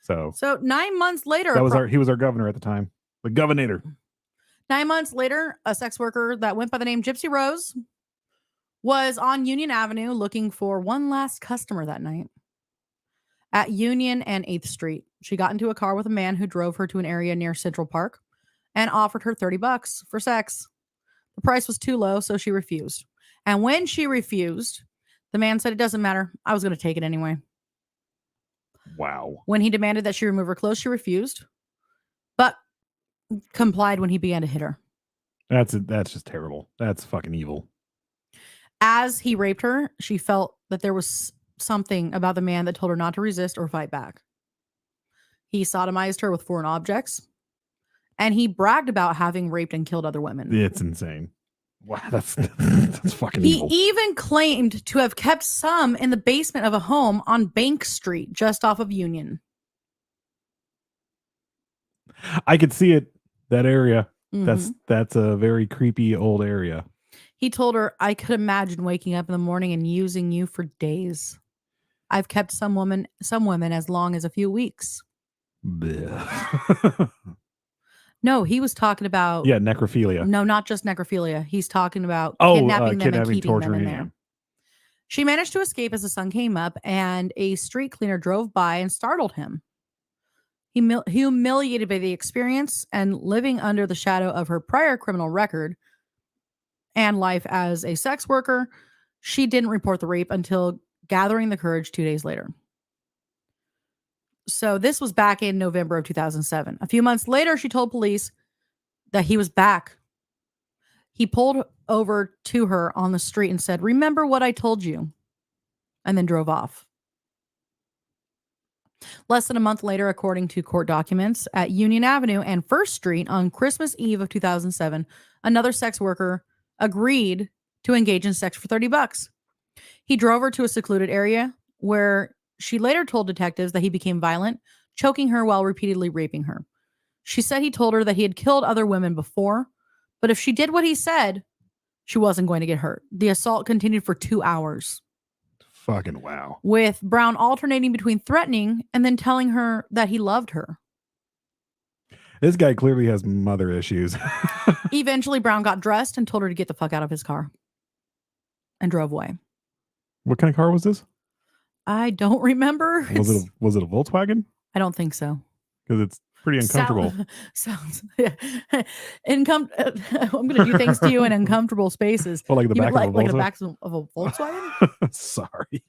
So 9 months later, he was our governor at the time. The governor. 9 months later, a sex worker that went by the name Gypsy Rose was on Union Avenue looking for one last customer that night. At Union and 8th Street, she got into a car with a man who drove her to an area near Central Park and offered her $30 for sex. The price was too low, so she refused. And when she refused, the man said, "It doesn't matter. I was going to take it anyway." Wow. When he demanded that she remove her clothes, she refused, but complied when he began to hit her. That's just terrible. That's fucking evil. As he raped her, she felt that there was something about the man that told her not to resist or fight back. He sodomized her with foreign objects, and he bragged about having raped and killed other women. It's insane. Wow, that's fucking He evil. even claimed to have kept some in the basement of a home on Bank Street, just off of Union. I could see it, that area. Mhm. That's a very creepy old area. He told her, "I could imagine waking up in the morning and using you for days. I've kept some women as long as a few weeks." Blech. No, he was talking about necrophilia. No, not just necrophilia. He's talking about Kidnapping, them and keeping them in torturing there. him. She managed to escape as the sun came up, and a street cleaner drove by and startled him. Humiliated by the experience and living under the shadow of her prior criminal record and life as a sex worker, she didn't report the rape until gathering the courage 2 days later. So this was back in November of 2007. A few months later, she told police that he was back. He pulled over to her on the street and said, "Remember what I told you," and then drove off. Less than a month later, according to court documents, at Union Avenue and 1st Street on Christmas Eve of 2007, another sex worker agreed to engage in sex for $30. He drove her to a secluded area where she later told detectives that he became violent, choking her while repeatedly raping her. She said he told her that he had killed other women before, but if she did what he said, she wasn't going to get hurt. The assault continued for 2 hours. Fucking wow. With Brown alternating between threatening and then telling her that he loved her. This guy clearly has mother issues. Eventually, Brown got dressed and told her to get the fuck out of his car and drove away. What kind of car was this? I don't remember. Was it a Volkswagen? I don't think so. Because it's pretty uncomfortable. Sounds yeah. I'm going to do things to you in uncomfortable spaces. Well, like the back of a like the Volkswagen? back of a Volkswagen? Sorry.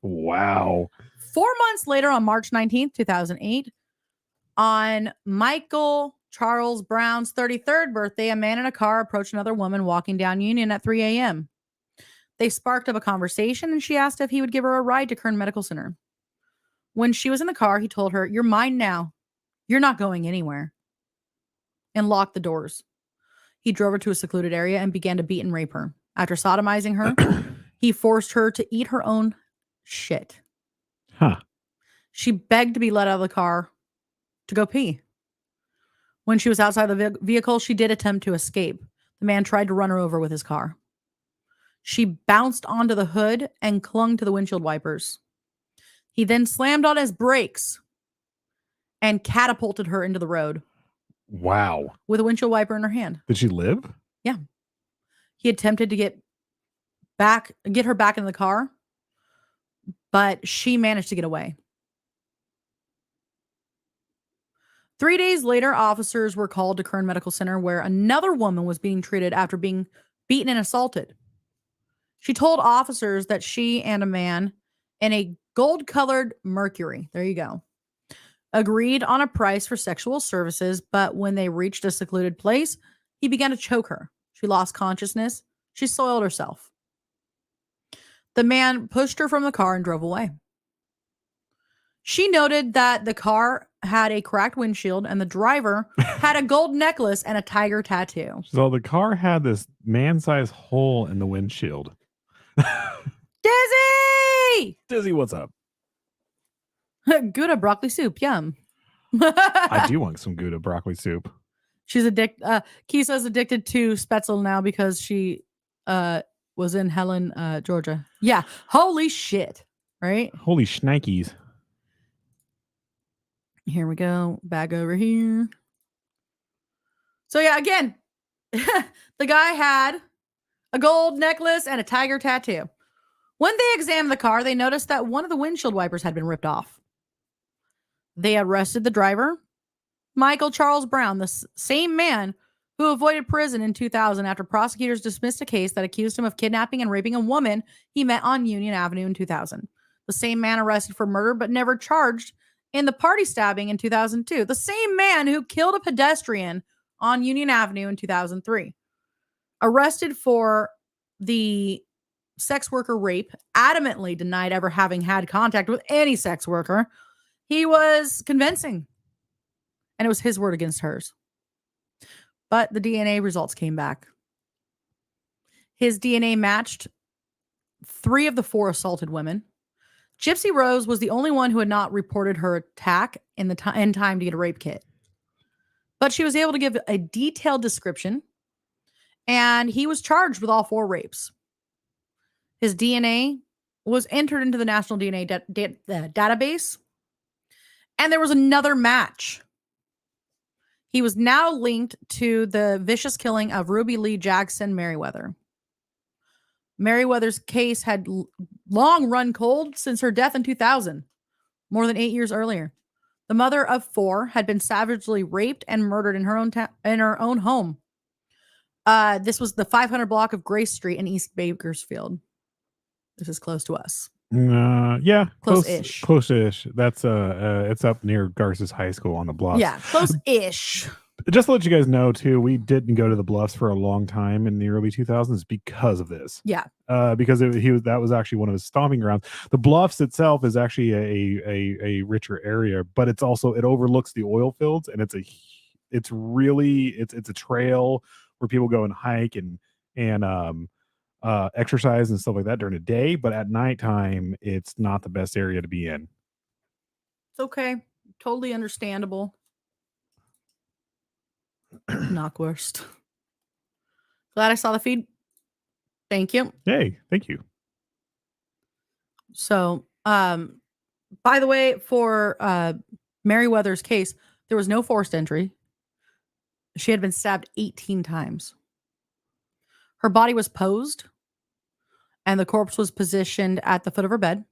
Wow. 4 months later, on March 19th, 2008, on Michael Charles Brown's 33rd birthday, a man in a car approached another woman walking down Union at 3 a.m. They sparked up a conversation, and she asked if he would give her a ride to Kern Medical Center. When she was in the car, he told her, "You're mine now. You're not going anywhere," and locked the doors. He drove her to a secluded area and began to beat and rape her. After sodomizing her, he forced her to eat her own shit. Huh. She begged to be let out of the car to go pee. When she was outside the vehicle, she did attempt to escape. The man tried to run her over with his car. She bounced onto the hood and clung to the windshield wipers. He then slammed on his brakes and catapulted her into the road. Wow. With a windshield wiper in her hand. Did she live? Yeah. He attempted to get her back in the car, but she managed to get away. 3 days later, officers were called to Kern Medical Center, where another woman was being treated after being beaten and assaulted. She told officers that she and a man in a gold-colored Mercury, there you go, agreed on a price for sexual services, but when they reached a secluded place, he began to choke her. She She lost consciousness. She soiled herself. The man pushed her from the car and drove away. She noted that the car had a cracked windshield and the driver had a gold necklace and a tiger tattoo. So the car had this man-sized hole in the windshield. Dizzy! Dizzy, what's up? Gouda broccoli soup. Yum. I do want some Gouda broccoli soup. She's Kisa's addicted to Spetzel now because she was in Helen, Georgia. Yeah. Holy shit. Right? Holy shnikes. Here we go. Back over here. So yeah, again, the guy had a gold necklace and a tiger tattoo. When they examined the car, they noticed that one of the windshield wipers had been ripped off. They arrested the driver, Michael Charles Brown, the same man who avoided prison in 2000 after prosecutors dismissed a case that accused him of kidnapping and raping a woman he met on Union Avenue in 2000. The same man arrested for murder but never charged in the party stabbing in 2002. The same man who killed a pedestrian on Union Avenue in 2003. Arrested for the sex worker rape, adamantly denied ever having had contact with any sex worker. He was convincing. And it was his word against hers. But the DNA results came back. His DNA matched 3 of the 4 assaulted women. Gypsy Rose was the only one who had not reported her attack in time to get a rape kit. But she was able to give a detailed description, and he was charged with all 4 rapes. His DNA was entered into the National DNA database, and there was another match. He was now linked to the vicious killing of Ruby Lee Jackson Merriweather. Merriweather's case had long run cold since her death in 2000, more than 8 years earlier. The mother of 4 had been savagely raped and murdered in her own home. This was the 500 block of Grace Street in East Bakersfield. This is close to us. Yeah, close-ish. Close-ish. That's it's up near Garces High School on the Bluffs. Yeah, close-ish. Just to let you guys know too, we didn't go to the Bluffs for a long time in the early 2000s because of this. Yeah. Because that was actually one of his stomping grounds. The Bluffs itself is actually a richer area, but it overlooks the oil fields, and it's a trail where people go and hike and exercise and stuff like that during the day, but at nighttime it's not the best area to be in. It's okay. Totally understandable. Knockwurst. Glad I saw the feed. Thank you. Hey, thank you. So, by the way, for Merriweather's case, there was no forced entry. She had been stabbed 18 times. Her body was posed, and the corpse was positioned at the foot of her bed,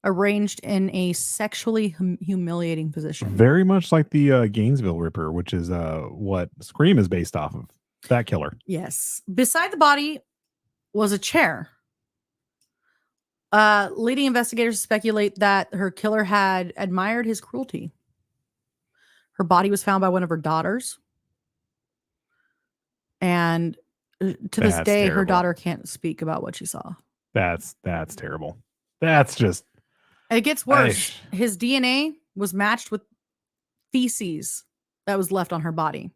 arranged in a sexually humiliating position. Very much like the Gainesville Ripper, which is what Scream is based off of. That killer. Yes. Beside the body was a chair. Leading investigators speculate that her killer had admired his cruelty. Her body was found by one of her daughters. And to this day, terrible. her daughter can't speak about what she saw. That's terrible. That's just... It gets worse. His DNA was matched with feces that was left on her body.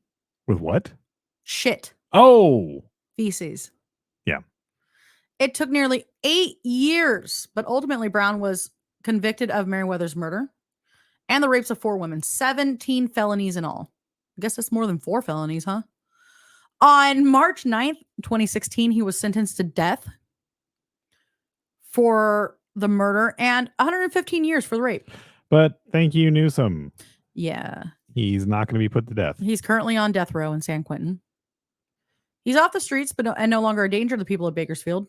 With what? Shit. Oh. Feces. Yeah. It took nearly 8 years, but ultimately Brown was convicted of Merriweather's murder and the rapes of 4 women. 17 felonies in all. I guess that's more than 4 felonies, huh? On March 9th, 2016, he was sentenced to death for the murder and 115 years for the rape. But thank you, Newsom. Yeah. He's not going to be put to death. He's currently on death row in San Quentin. He's off the streets, but no longer a danger to the people of Bakersfield.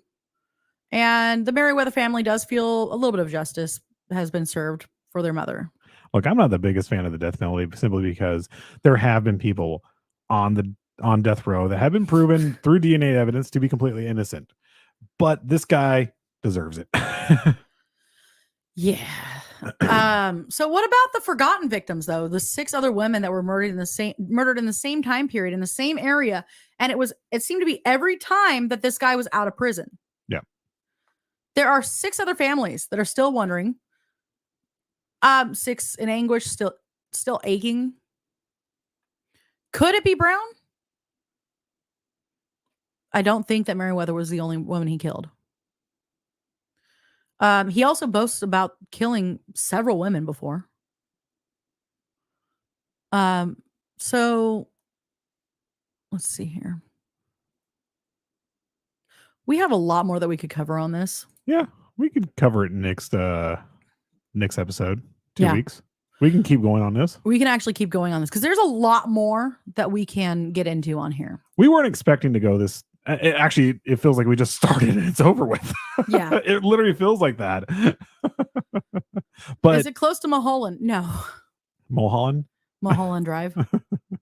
And the Merriweather family does feel a little bit of justice has been served for their mother. Look, I'm not the biggest fan of the death penalty simply because there have been people on death row that have been proven through DNA evidence to be completely innocent. But this guy deserves it. Yeah. So what about the forgotten victims though? The 6 other women that were murdered in the same time period in the same area, and it seemed to be every time that this guy was out of prison. Yeah. There are 6 other families that are still wondering. 6 in anguish, still aching. Could it be Brown? I don't think that Meriwether was the only woman he killed. He also boasts about killing several women before. So let's see here. We have a lot more that we could cover on this. Yeah, we could cover it next episode. 2 Yeah. weeks. We can keep going on this. We can actually keep going on this because there's a lot more that we can get into on here. We weren't expecting to go this. It feels like we just started and it's over with. Yeah. It literally feels like that. But is it close to Mulholland? No. Mulholland? Mulholland Drive.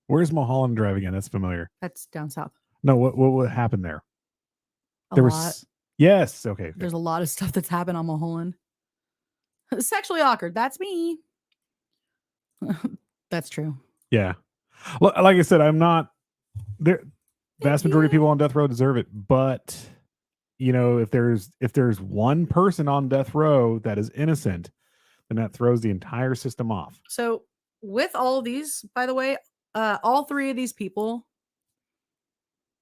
Where's Mulholland Drive again? That's familiar. That's down south. No, what happened there? There was yes. Okay. There's a lot of stuff that's happened on Mulholland. Sexually awkward. That's me. That's true. Yeah. Like I said, I'm not there. Vast majority of people on death row deserve it, but if there's one person on death row that is innocent, then that throws the entire system off. So with all of these, by the way, all 3 of these people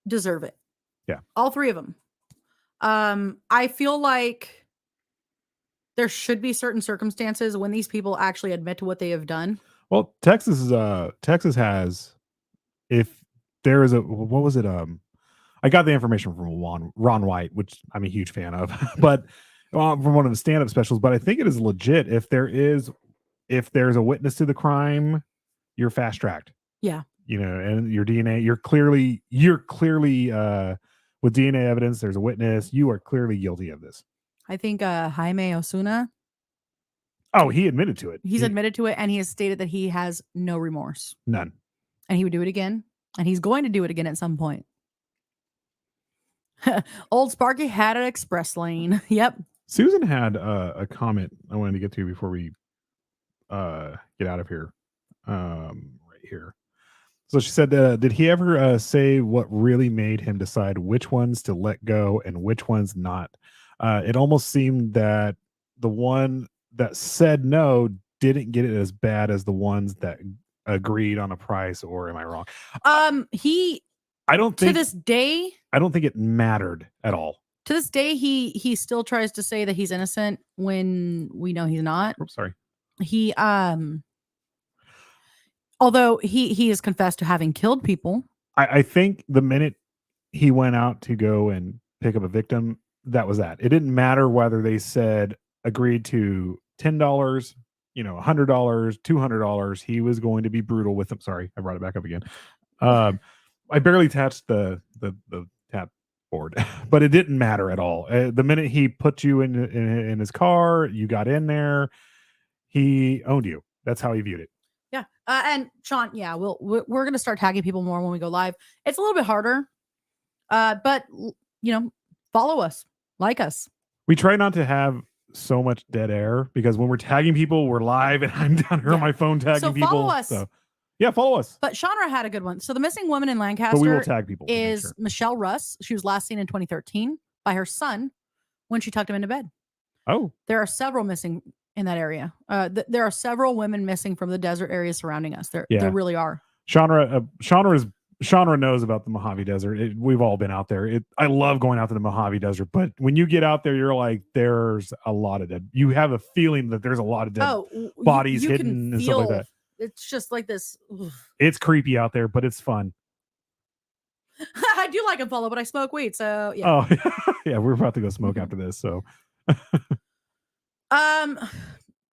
deserve it. Yeah. All 3 of them. I feel like there should be certain circumstances when these people actually admit to what they have done. Well, Texas has, if there is what was it? I got the information from Ron White, which I'm a huge fan of, but from one of the stand-up specials. But I think it is legit. If there's a witness to the crime, you're fast-tracked. Yeah. And your DNA, you're clearly with DNA evidence. There's a witness. You are clearly guilty of this. I think Jaime Osuna. Oh, he admitted to it. He's admitted to it, and he has stated that he has no remorse. None. And he would do it again, and he's going to do it again at some point. Old Sparky had an express lane. Yep. Susan had a comment I wanted to get to before we get out of here. Right here. So she said, did he ever say what really made him decide which ones to let go and which ones not? It almost seemed that the one that said no didn't get it as bad as the ones that agreed on a price, or am I wrong? I don't think to this day, I don't think it mattered at all. To this day, he still tries to say that he's innocent when we know he's not. Oops, sorry. He although he has confessed to having killed people. I think the minute he went out to go and pick up a victim, that was that. It didn't matter whether they said agreed to $10, $100, $200. He was going to be brutal with them. Sorry, I brought it back up again. I barely touched the tap board, but it didn't matter at all. The minute he put you in his car, you got in there, he owned you. That's how he viewed it. Yeah. And Sean, yeah, we're going to start tagging people more when we go live. It's a little bit harder, but follow us, like us. We try not to have so much dead air because when we're tagging people, we're live and I'm down here on my phone tagging people. Follow us. So yeah, follow us. But Chandra had a good one. So the missing woman in Lancaster, but we will tag people, is Michelle Russ. She was last seen in 2013 by her son when she tucked him into bed. Oh, there are several missing in that area. There are several women missing from the desert areas surrounding us. There really are. Chandra knows about the Mojave Desert. We've all been out there. I love going out to the Mojave Desert, but when you get out there, you're like, there's a lot of dead. You have a feeling that there's a lot of dead bodies hidden and stuff like that. It's just like this. It's creepy out there, but it's fun. I do like Apollo, but I smoke weed, so yeah. Oh, yeah, we're about to go smoke after this, so.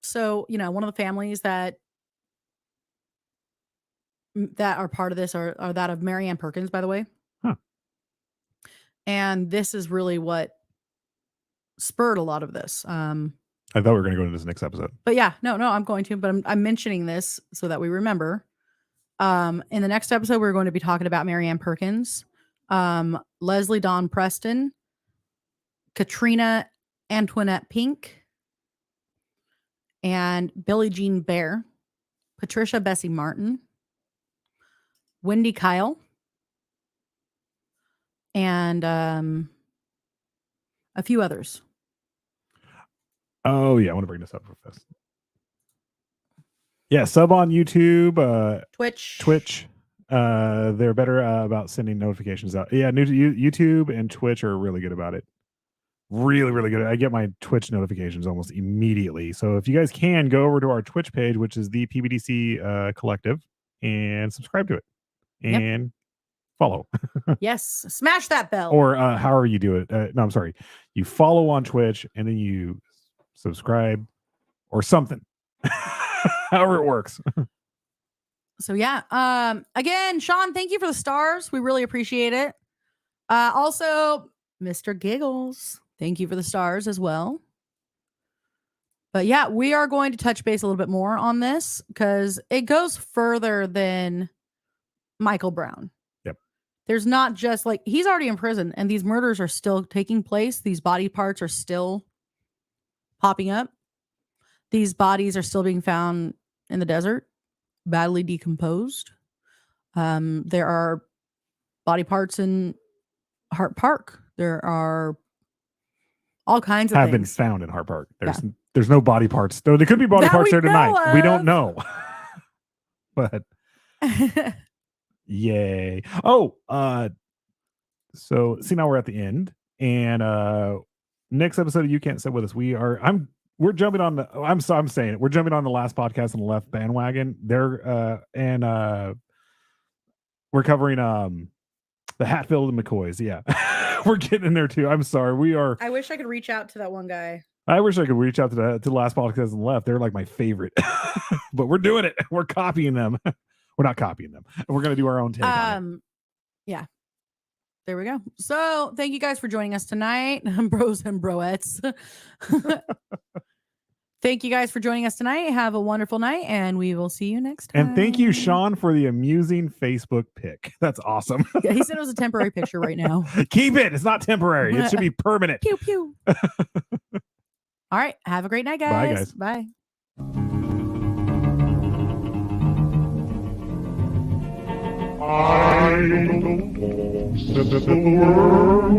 So one of the families that are part of this are that of Mary Ann Perkins, by the way. Huh. And this is really what spurred a lot of this. I thought we were going to go into this next episode. But yeah, no, I'm going to, but I'm mentioning this so that we remember. In the next episode, we're going to be talking about Mary Ann Perkins, Leslie Dawn Preston, Katrina Antoinette Pink, and Billie Jean Bear, Patricia Bessie Martin, Wendy Kyle, and a few others. Oh yeah, I want to bring this up real fast. Yeah, sub on YouTube, Twitch. They're better about sending notifications out. Yeah, YouTube and Twitch are really good about it. Really, really good. I get my Twitch notifications almost immediately. So if you guys can, go over to our Twitch page, which is the PBDC Collective, and subscribe to it and follow. Yes, smash that bell. Or however you do it. No, I'm sorry. You follow on Twitch and then you subscribe or something. However it works. So yeah. Again, Sean, thank you for the stars. We really appreciate it. Also, Mr. Giggles, thank you for the stars as well. But yeah, we are going to touch base a little bit more on this because it goes further than Michael Brown. Yep. There's not just like he's already in prison and these murders are still taking place. These body parts are still popping up. These bodies are still being found in the desert, badly decomposed. There are body parts in Hart Park. There are all kinds of have things. been found in Hart Park. There's no body parts. Though there could be body parts there tonight. We don't know. But yay. Oh, so see, now we're at the end. And next episode of You Can't Sit With Us, we're jumping on the I'm saying it. We're jumping on the last podcast on the left bandwagon. We're covering the Hatfield and McCoys. Yeah. We're getting in there too. I'm sorry. I wish I could reach out to that one guy. I wish I could reach out to the last podcast on the left. They're like my favorite. But we're doing it. We're copying them. We're not copying them. We're going to do our own take on it. Yeah. There we go. So thank you guys for joining us tonight. Bros and broettes. Thank you guys for joining us tonight. Have a wonderful night, and we will see you next time. And thank you, Sean, for the amusing Facebook pic. That's awesome. Yeah, he said it was a temporary picture right now. Keep it. It's not temporary. It should be permanent. Pew, pew. All right. Have a great night, guys. Bye, guys. Bye. I don't know, set the world